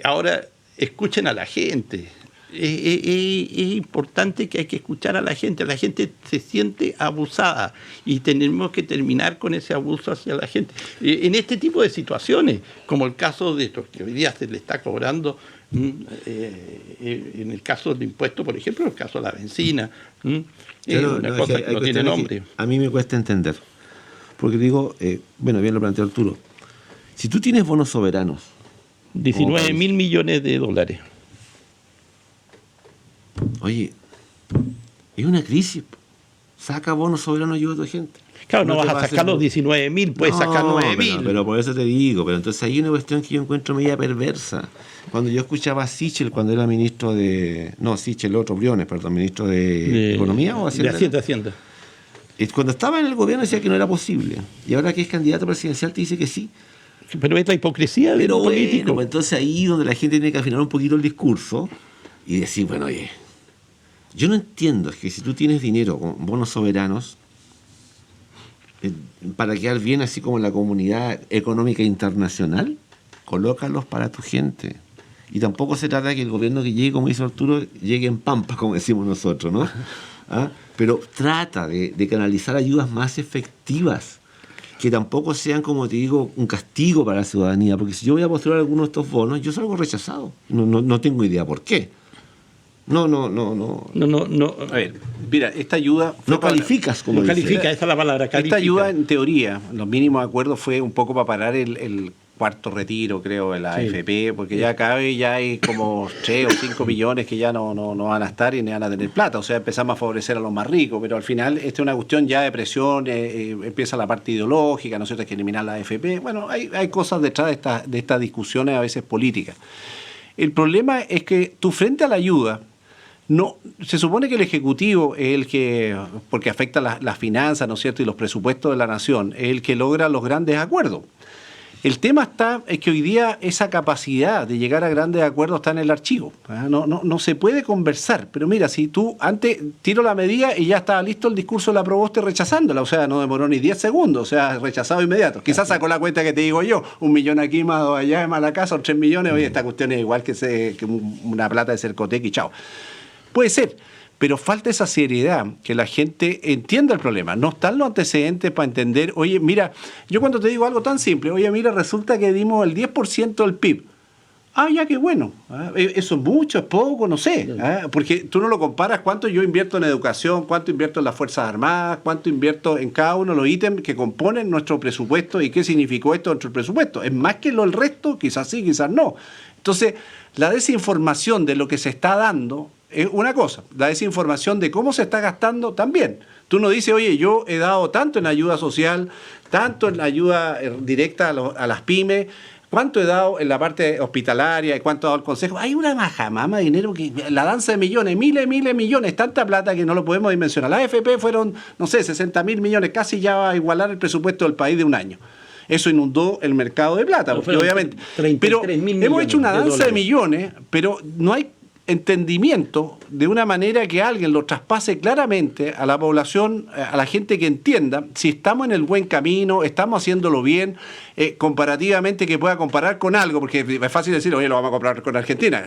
ahora escuchen a la gente. Es importante que hay que escuchar a la gente se siente abusada y tenemos que terminar con ese abuso hacia la gente. En este tipo de situaciones, como el caso de estos que hoy día se le está cobrando, en el caso del impuesto, por ejemplo, en el caso de la benzina, es una cosa que no tiene nombre. A mí me cuesta entender, porque digo, bien lo planteó Arturo, si tú tienes bonos soberanos, 19.000 millones de dólares. Oye, es una crisis. Saca bonos soberanos y ayuda a tu gente. Claro, no vas a sacar los 19.000, puedes sacar 9.000. Pero por eso te digo, pero entonces hay una cuestión que yo encuentro media perversa. Cuando yo escuchaba a Sichel, cuando era ministro de... No, Sichel, otro, Briones, perdón, ministro de Economía o Hacienda. De Hacienda. Cuando estaba en el gobierno decía que no era posible. Y ahora que es candidato presidencial te dice que sí. Pero es la hipocresía de los políticos. Pues entonces ahí donde la gente tiene que afinar un poquito el discurso y decir, bueno, oye, yo no entiendo, es que si tú tienes dinero con bonos soberanos, para quedar bien así como en la comunidad económica internacional, colócalos para tu gente. Y tampoco se trata de que el gobierno que llegue, como dice Arturo, llegue en pampa, como decimos nosotros, ¿no? ¿Ah? Pero trata de canalizar ayudas más efectivas, que tampoco sean, como te digo, un castigo para la ciudadanía, porque si yo voy a postular alguno de estos bonos, yo salgo rechazado. No tengo idea por qué. No. A ver, mira, esta ayuda... No calificas, como No dice. califica, esa es la palabra, califica. Esta ayuda, en teoría, los mínimos acuerdos fue un poco para parar el cuarto retiro, creo, de la AFP, porque ya hay como 3 o 5 millones que ya no van a estar y no van a tener plata. O sea, empezamos a favorecer a los más ricos, pero al final esta es una cuestión ya de presión, empieza la parte ideológica, ¿no es cierto?, hay que eliminar la AFP. Bueno, hay cosas detrás de estas discusiones a veces políticas. El problema es que tú frente a la ayuda, no, se supone que el Ejecutivo es el que, porque afecta las finanzas, ¿no es cierto?, y los presupuestos de la nación, es el que logra los grandes acuerdos. El tema es que hoy día esa capacidad de llegar a grandes acuerdos está en el archivo. No se puede conversar. Pero mira, si tú antes tiro la medida y ya estaba listo el discurso de la Proboste rechazándola, o sea, no demoró ni 10 segundos, o sea, rechazado inmediato. Quizás sacó la cuenta que te digo yo, 1 millón aquí más 2 allá, de mala casa, o 3 millones, oye, esta cuestión es igual que una plata de Cercotec y chao. Puede ser. Pero falta esa seriedad, que la gente entienda el problema. No están los antecedentes para entender, oye, mira, yo cuando te digo algo tan simple, oye, mira, resulta que dimos el 10% del PIB. Ah, ya, qué bueno. Eso es mucho, es poco, no sé. Porque tú no lo comparas cuánto yo invierto en educación, cuánto invierto en las Fuerzas Armadas, cuánto invierto en cada uno de los ítems que componen nuestro presupuesto y qué significó esto dentro del presupuesto. ¿Es más que el resto? Quizás sí, quizás no. Entonces, la desinformación de lo que se está dando es una cosa, la desinformación de cómo se está gastando también. Tú no dices, oye, yo he dado tanto en ayuda social, tanto en la ayuda directa a las pymes, cuánto he dado en la parte hospitalaria y cuánto he dado al consejo. Hay una majamama de dinero, que la danza de millones, miles de millones, tanta plata que no lo podemos dimensionar. La AFP fueron, no sé, 60.000 millones, casi ya va a igualar el presupuesto del país de un año. Eso inundó el mercado de plata, porque obviamente... Pero hemos hecho una danza de millones, pero no hay entendimiento de una manera que alguien lo traspase claramente a la población, a la gente que entienda si estamos en el buen camino, estamos haciéndolo bien, comparativamente, que pueda comparar con algo, porque es fácil decir, oye, lo vamos a comparar con Argentina.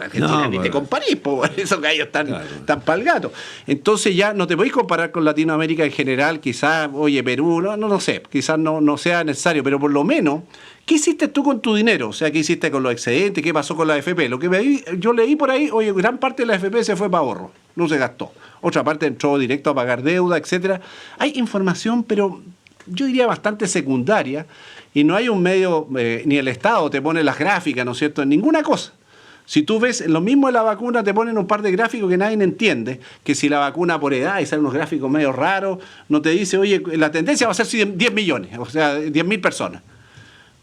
Argentina ni te comparís, esos gallos están pa'l gato. Entonces ya no te podéis comparar con Latinoamérica en general, quizás, oye, Perú, no sé, quizás no sea necesario, pero por lo menos, ¿qué hiciste tú con tu dinero? O sea, ¿qué hiciste con los excedentes? ¿Qué pasó con la AFP? Lo que yo leí por ahí, oye, gran parte de la AFP se fue para ahorro, no se gastó. Otra parte entró directo a pagar deuda, etcétera. Hay información, pero yo diría bastante secundaria, y no hay un medio, ni el Estado te pone las gráficas, ¿no es cierto?, en ninguna cosa. Si tú ves lo mismo de la vacuna, te ponen un par de gráficos que nadie entiende, que si la vacuna por edad, y salen unos gráficos medio raros, no te dice, oye, la tendencia va a ser 10 millones, o sea, 10.000 personas.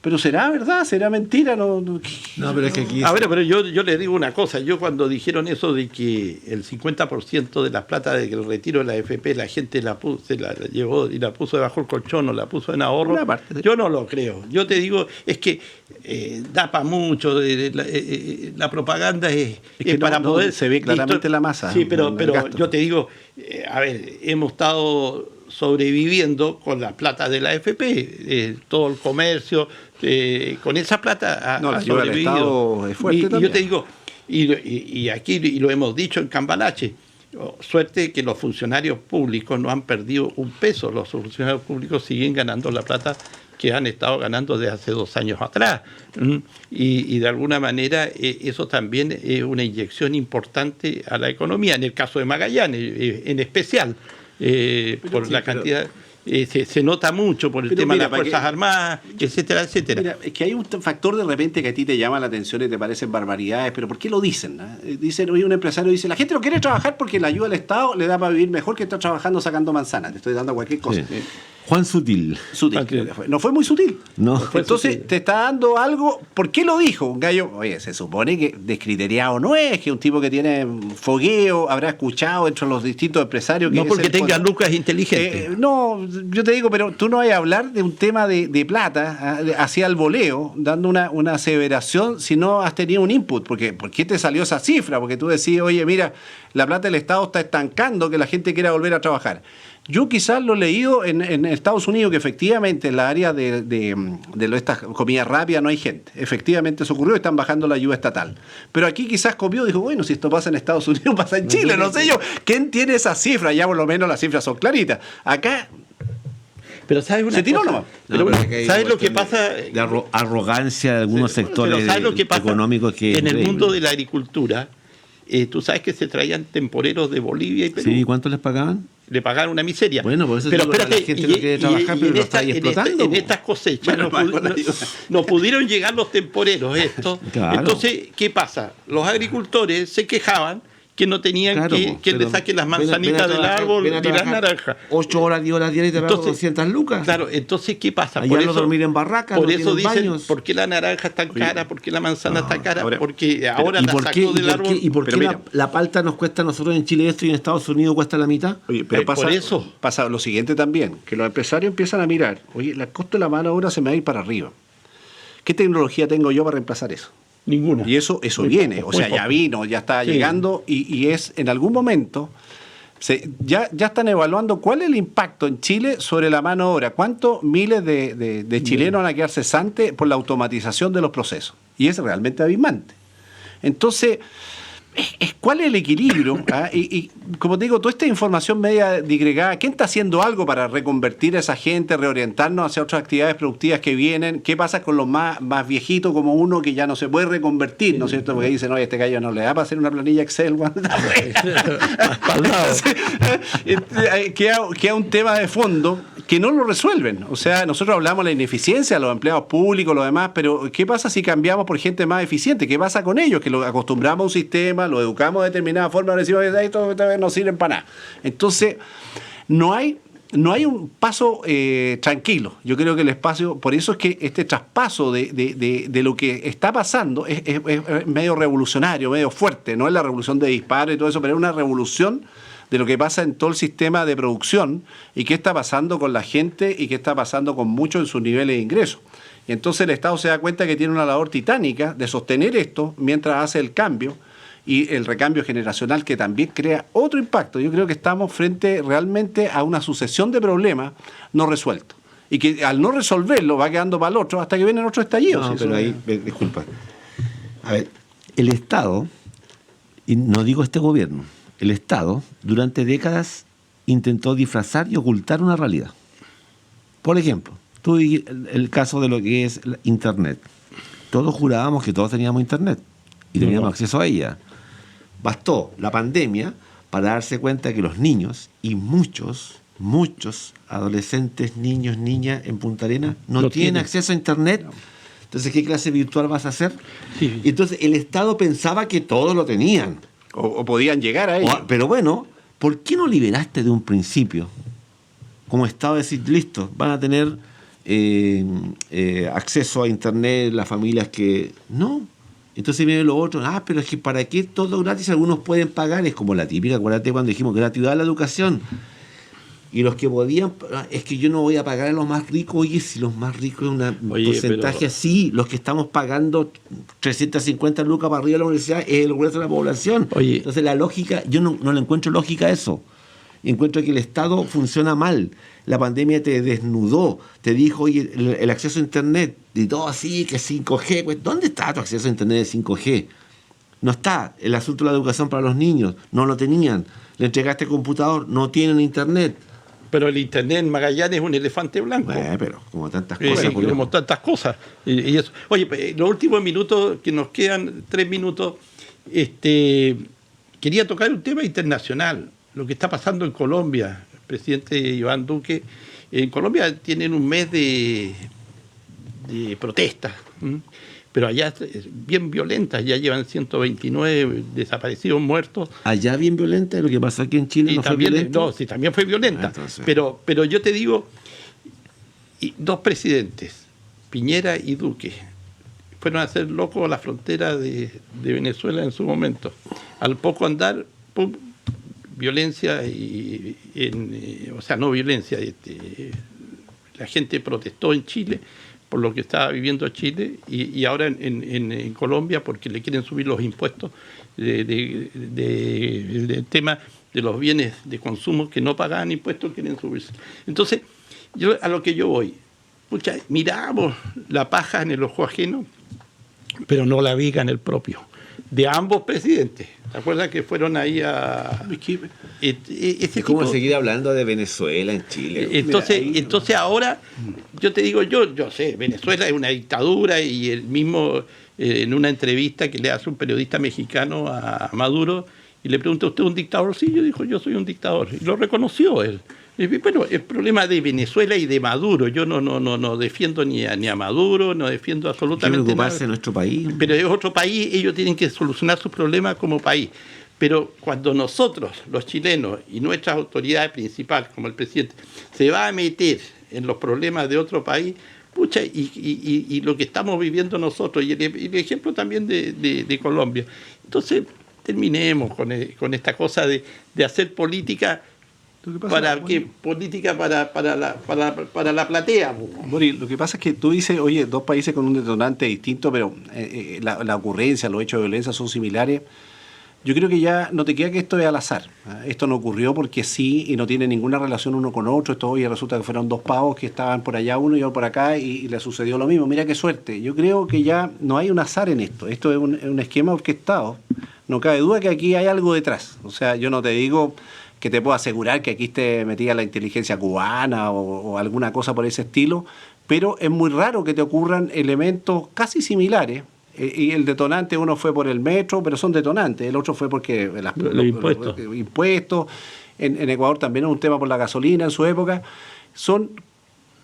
Pero ¿será verdad? ¿Será mentira? No, pero es que aquí... A ver, pero yo le digo una cosa. Yo cuando dijeron eso de que el 50% de las plata del retiro de la AFP la gente se la llevó y la puso debajo del colchón o la puso en ahorro, yo no lo creo. Yo te digo, es que da para mucho. La propaganda es que para poder... Se ve claramente la masa. Sí, pero yo te digo, a ver, hemos estado sobreviviendo con la plata de la AFP, todo el comercio, con esa plata ha sobrevivido. Es fuerte y yo te digo, y aquí lo hemos dicho en Cambalache, suerte que los funcionarios públicos no han perdido un peso, los funcionarios públicos siguen ganando la plata que han estado ganando desde hace 2 años atrás. Y de alguna manera eso también es una inyección importante a la economía, en el caso de Magallanes en especial. Por la cantidad, se nota mucho por el tema de las Fuerzas Armadas, etcétera, etcétera. Mira, es que hay un factor de repente que a ti te llama la atención y te parecen barbaridades, pero ¿por qué lo dicen? Dicen, oye, un empresario dice, la gente no quiere trabajar porque la ayuda del Estado le da para vivir mejor que estar trabajando sacando manzanas. Te estoy dando cualquier cosa. Sí. Juan Sutil. Creo que fue. No fue muy sutil. No. Entonces te está dando algo. ¿Por qué lo dijo un gallo? Oye, se supone que descriteriado no es, que un tipo que tiene fogueo habrá escuchado entre los distintos empresarios. Que no porque tenga lucas inteligentes. No, yo te digo, pero tú no vas a hablar de un tema de plata hacia el voleo, dando una aseveración si no has tenido un input. Porque ¿por qué te salió esa cifra? Porque tú decís, oye, mira, la plata del Estado está estancando que la gente quiera volver a trabajar. Yo quizás lo he leído en Estados Unidos, que efectivamente en la área de estas comidas rápidas no hay gente. Efectivamente eso ocurrió y están bajando la ayuda estatal. Pero aquí quizás copió y dijo, bueno, si esto pasa en Estados Unidos, pasa en Chile, no sé yo. ¿Quién tiene esas cifras? Ya por lo menos las cifras son claritas. Acá pero ¿sabes una se tiró cosa? nomás. ¿Sabes lo que pasa? De arrogancia de algunos sectores Pero ¿sabes lo que pasa? económicos que en el increíble. mundo de la agricultura, tú sabes que se traían temporeros de Bolivia y Perú. Sí, ¿cuánto les pagaban? Le pagaron una miseria. Bueno, por eso pero digo, la espérate, gente no quiere trabajar, pero lo está explotando. En estas cosechas no pudieron llegar los temporeros estos. Claro. Entonces, ¿qué pasa? Los agricultores se quejaban que no tenían Claro, que le pero saquen las ven a manzanitas del trabajar, árbol ven a y las trabajar naranjas. 8 horas, 10 horas diarias y te pagan Entonces, 200 lucas. Claro, entonces, ¿qué pasa? Allá no dormir en barracas, por no eso tienen dicen, baños. ¿por qué la naranja es tan cara? ¿Por qué la manzana está cara? ahora- Porque ahora ¿Y la por qué, sacó del árbol. y por Pero qué mira. la palta nos cuesta a nosotros en Chile esto y en Estados Unidos cuesta la mitad? Oye, pero por eso. pasa lo siguiente también, que los empresarios empiezan a mirar, oye, el costo de la mano de obra se me va a ir para arriba. ¿Qué tecnología tengo yo para reemplazar eso? Ninguna. Y eso Muy viene, poco, o sea, muy ya poco. vino, ya está Sí. llegando y es en algún momento, ya están evaluando cuál es el impacto en Chile sobre la mano de obra, cuántos miles de chilenos van a quedar cesantes por la automatización de los procesos. Y es realmente abismante. Entonces, ¿cuál es el equilibrio? ¿Ah? Y como te digo, toda esta información media digregada, ¿quién está haciendo algo para reconvertir a esa gente, reorientarnos hacia otras actividades productivas que vienen? ¿Qué pasa con los más viejitos como uno que ya no se puede reconvertir, ¿no es cierto? Porque dicen, oye, este gallo no le da para hacer una planilla Excel. Queda un tema de fondo que no lo resuelven. O sea, nosotros hablamos de la ineficiencia de los empleados públicos, lo demás, pero ¿qué pasa si cambiamos por gente más eficiente? ¿Qué pasa con ellos? Que lo acostumbramos a un sistema, lo educamos de determinada forma, ahora decimos, esto no sirve para nada. Entonces, no hay un paso tranquilo. Yo creo que el espacio, por eso es que este traspaso de lo que está pasando es medio revolucionario, medio fuerte. No es la revolución de disparos y todo eso, pero es una revolución de lo que pasa en todo el sistema de producción y qué está pasando con la gente y qué está pasando con muchos en sus niveles de ingresos. Y entonces el Estado se da cuenta que tiene una labor titánica de sostener esto mientras hace el cambio y el recambio generacional que también crea otro impacto. Yo creo que estamos frente realmente a una sucesión de problemas no resueltos y que al no resolverlo va quedando para el otro hasta que vienen otros estallidos. No, Sí, pero eso ahí, disculpa. A ver, el Estado, y no digo este gobierno, el Estado durante décadas intentó disfrazar y ocultar una realidad. Por ejemplo, el caso de lo que es Internet. Todos jurábamos que todos teníamos Internet y teníamos acceso a ella. Bastó la pandemia para darse cuenta que los niños y muchos adolescentes, niños, niñas en Punta Arenas no tienen acceso a Internet. Entonces, ¿qué clase virtual vas a hacer? Sí. Y entonces el Estado pensaba que todos lo tenían. o podían llegar a ello. Pero bueno, ¿por qué no liberaste de un principio? Como Estado decir, listo, van a tener acceso a Internet las familias que... No. Entonces viene lo otro, pero es que ¿para qué todo gratis? Algunos pueden pagar, es como la típica, acuérdate cuando dijimos gratuidad a la educación. Y los que podían, es que yo no voy a pagar a los más ricos. Oye, si los más ricos es un porcentaje así, los que estamos pagando 350 lucas para arriba de la universidad es el grueso de la población. Oye. Entonces la lógica, yo no le encuentro lógica a eso. Encuentro que el Estado funciona mal. La pandemia te desnudó, te dijo, oye, el acceso a Internet, y todo así, que 5G, pues, ¿dónde está tu acceso a Internet de 5G? No está. El asunto de la educación para los niños, no lo tenían. Le entregaste computador, no tienen Internet. Pero el Internet en Magallanes es un elefante blanco. Pero como tantas Sí, cosas. Julio. como tantas cosas. Y eso. Oye, los últimos minutos, que nos quedan 3 minutos, quería tocar un tema internacional, lo que está pasando en Colombia. El presidente Iván Duque, en Colombia tienen un mes de protestas, pero allá es bien violentas, ya llevan 129 desaparecidos, muertos. Allá bien violenta, lo que pasó aquí en Chile Y no fue también, violento. no, sí, también fue violenta. Entonces. Pero yo te digo, dos presidentes, Piñera y Duque, fueron a hacer locos a la frontera de Venezuela en su momento. Al poco andar, pum, violencia, o sea, no violencia, la gente protestó en Chile por lo que estaba viviendo Chile y ahora en Colombia porque le quieren subir los impuestos del tema de los bienes de consumo que no pagaban impuestos quieren subirse. Entonces, a lo que yo voy, pucha, miramos la paja en el ojo ajeno, pero no la viga en el propio, de ambos presidentes. ¿Te acuerdas que fueron ahí a... Es como seguir hablando de Venezuela en Chile. Entonces ahora, yo te digo, yo sé, Venezuela es una dictadura y el mismo, en una entrevista que le hace un periodista mexicano a Maduro, y le pregunta, ¿usted es un dictador? Sí, yo soy un dictador. Y lo reconoció él. Y bueno, el problema de Venezuela y de Maduro, yo no defiendo ni a Maduro, no defiendo absolutamente nada. ¿Qué preocuparse de nuestro país? Pero es otro país, ellos tienen que solucionar sus problemas como país. Pero cuando nosotros, los chilenos, y nuestras autoridades principales, como el presidente, se va a meter en los problemas de otro país, pucha, y lo que estamos viviendo nosotros, y el ejemplo también de Colombia. Entonces, terminemos con esta cosa de hacer política. Política para la platea. Boris, lo que pasa es que tú dices, oye, dos países con un detonante distinto, pero la ocurrencia, los hechos de violencia son similares. Yo creo que ya no te queda que esto es al azar. Esto no ocurrió porque sí y no tiene ninguna relación uno con otro. Esto hoy resulta que fueron dos pavos que estaban por allá uno y otro por acá y le sucedió lo mismo. Mira qué suerte. Yo creo que ya no hay un azar en esto. Esto es un esquema orquestado. No cabe duda que aquí hay algo detrás. O sea, yo no te digo que te puedo asegurar que aquí esté metida la inteligencia cubana o alguna cosa por ese estilo, pero es muy raro que te ocurran elementos casi similares. Y el detonante, uno fue por el metro, pero son detonantes, el otro fue porque los impuestos. En Ecuador también es un tema por la gasolina en su época. Son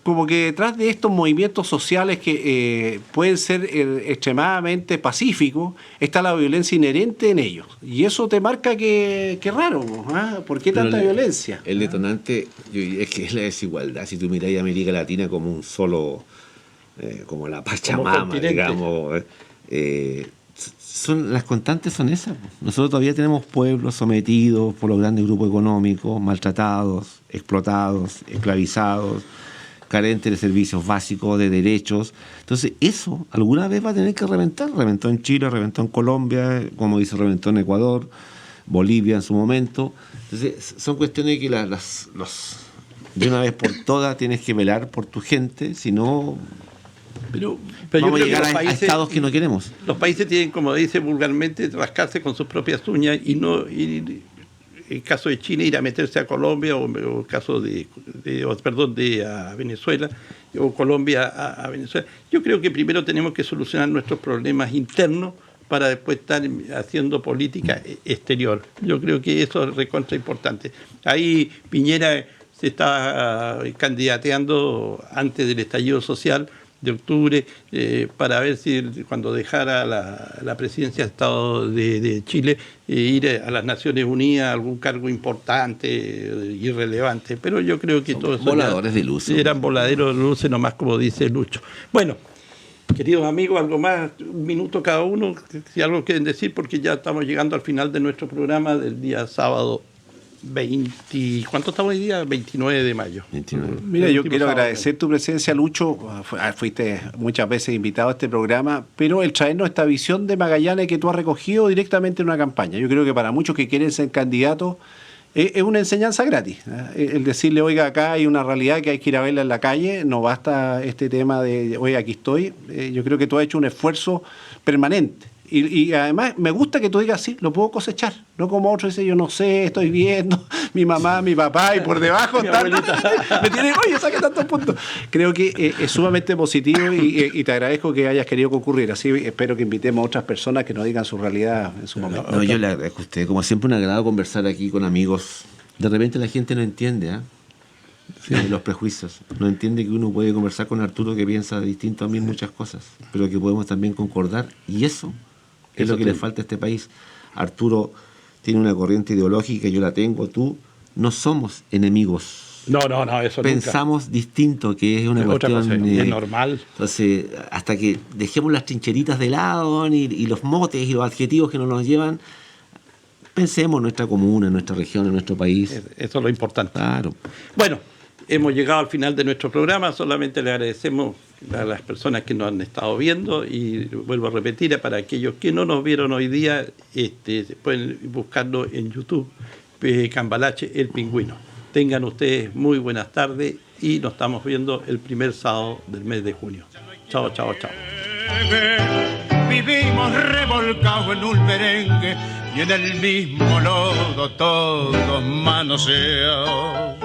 como que detrás de estos movimientos sociales que pueden ser extremadamente pacíficos, está la violencia inherente en ellos. Y eso te marca que raro, ¿eh? ¿Por qué tanta violencia? El detonante es que es la desigualdad. Si tú miras a América Latina como un solo, como la Pachamama, digamos, las constantes son esas. Nosotros todavía tenemos pueblos sometidos por los grandes grupos económicos, maltratados, explotados, esclavizados, carentes de servicios básicos, de derechos. Entonces eso alguna vez va a tener que reventar. Reventó en Chile, reventó en Colombia, como dice, reventó en Ecuador, Bolivia en su momento. Entonces son cuestiones que de una vez por todas tienes que velar por tu gente, si no pero vamos a llegar a estados que no queremos. Los países tienen, como dice vulgarmente, rascarse con sus propias uñas y no... el caso de Chile, ir a meterse a Colombia, o el caso de a Venezuela, o Colombia a Venezuela. Yo creo que primero tenemos que solucionar nuestros problemas internos para después estar haciendo política exterior. Yo creo que eso es recontra importante. Ahí Piñera se está candidateando antes del estallido social de octubre, para ver si cuando dejara la presidencia de Estado de Chile, ir a las Naciones Unidas a algún cargo importante, irrelevante. Pero yo creo que todos voladores de luces. Eran voladeros de luces, nomás como dice Lucho. Bueno, queridos amigos, algo más, un minuto cada uno, si algo quieren decir, porque ya estamos llegando al final de nuestro programa del día sábado 20, ¿cuánto estamos hoy día? 29 de mayo. 29. Mira, yo quiero agradecer tu presencia, Lucho. Fuiste muchas veces invitado a este programa, pero el traernos esta visión de Magallanes que tú has recogido directamente en una campaña. Yo creo que para muchos que quieren ser candidatos es una enseñanza gratis. El decirle, oiga, acá hay una realidad que hay que ir a verla en la calle, no basta este tema de, oye, aquí estoy. Yo creo que tú has hecho un esfuerzo permanente. Y además me gusta que tú digas, sí, lo puedo cosechar. No como otro dice, yo no sé, estoy viendo, mi mamá, mi papá, y por debajo me tiene, oye, saca tantos puntos. Creo que es sumamente positivo y te agradezco que hayas querido concurrir. Así espero que invitemos a otras personas que nos digan su realidad en su momento. No, yo le agradezco a usted. Como siempre, un agrado conversar aquí con amigos. De repente la gente no entiende, los prejuicios. No entiende que uno puede conversar con Arturo que piensa distinto a mí en muchas cosas, pero que podemos también concordar. Y eso es lo que le falta a este país. Arturo tiene una corriente ideológica, yo la tengo, tú. No somos enemigos. No, eso pensamos nunca. Distinto, que es una cuestión es normal. Entonces, hasta que dejemos las trincheritas de lado y los motes y los adjetivos que nos llevan, pensemos en nuestra comuna, en nuestra región, en nuestro país. Eso es lo importante. Claro. Bueno, hemos llegado al final de nuestro programa. Solamente le agradecemos a las personas que nos han estado viendo y vuelvo a repetir, para aquellos que no nos vieron hoy día, pueden buscarlo en YouTube, Cambalache, el Pingüino. Tengan ustedes muy buenas tardes y nos estamos viendo el primer sábado del mes de junio. Chao, chao, chao. Vivimos revolcados en un merengue y en el mismo lodo todos manoseados.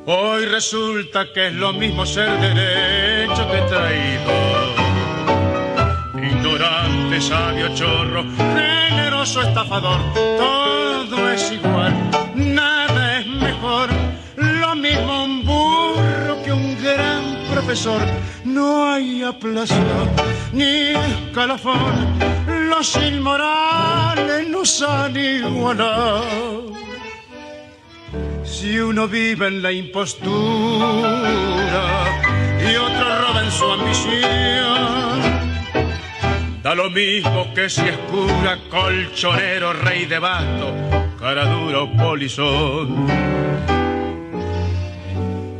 Hoy resulta que es lo mismo ser derecho que traidor. Ignorante, sabio, chorro, generoso, estafador, todo es igual, nada es mejor. Lo mismo un burro que un gran profesor. No hay aplazo ni escalafón, los inmorales nos han igualado. Si uno vive en la impostura y otro roba en su ambición, da lo mismo que si es cura, colchonero, rey de basto, cara dura o polizón.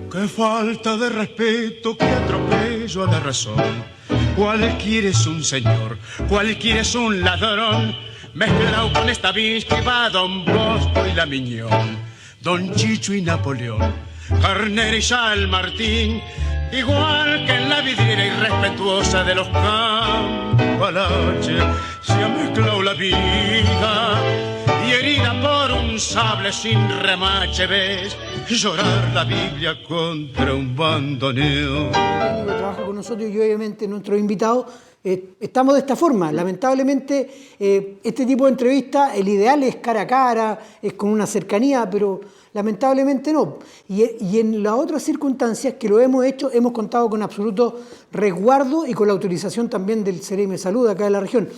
Qué falta de respeto, qué atropello a la razón. Cualquiera es un señor, cualquiera es un ladrón, mezclado con esta bicha que va Don Bosco y la Miñón, Don Chicho y Napoleón, Carnera y San Martín, igual que en la vidriera irrespetuosa de los Cambalaches, se ha mezclado la vida y herida por un sable sin remache ves llorar la Biblia contra un bandoneón. Que trabaja con nosotros y obviamente nuestros invitados, estamos de esta forma. Lamentablemente, este tipo de entrevistas, el ideal es cara a cara, es con una cercanía, pero lamentablemente no. Y en las otras circunstancias que lo hemos hecho, hemos contado con absoluto resguardo y con la autorización también del Ceremi de Salud acá de la región.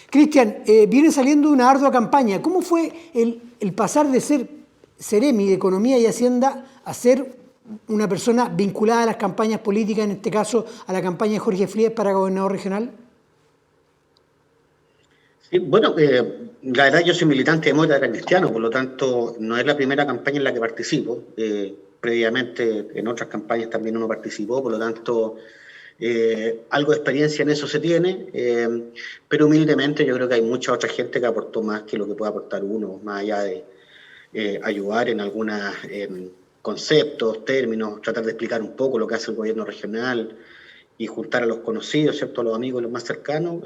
Cristian, viene saliendo una ardua campaña. ¿Cómo fue el pasar de ser Ceremi de Economía y Hacienda a ser una persona vinculada a las campañas políticas, en este caso a la campaña de Jorge Frías para gobernador regional? Sí, bueno, la verdad yo soy militante demócrata cristiano, por lo tanto no es la primera campaña en la que participo. Previamente en otras campañas también uno participó, por lo tanto algo de experiencia en eso se tiene, pero humildemente yo creo que hay mucha otra gente que aportó más que lo que puede aportar uno, más allá de ayudar en algunos conceptos, términos, tratar de explicar un poco lo que hace el gobierno regional y juntar a los conocidos, ¿cierto?, a los amigos, los más cercanos.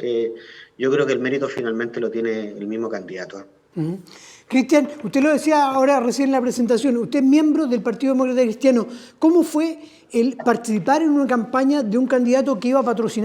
Yo creo que el mérito finalmente lo tiene el mismo candidato. Uh-huh. Cristian, usted lo decía ahora recién en la presentación, usted es miembro del Partido Demócrata Cristiano. ¿Cómo fue el participar en una campaña de un candidato que iba a patrocinar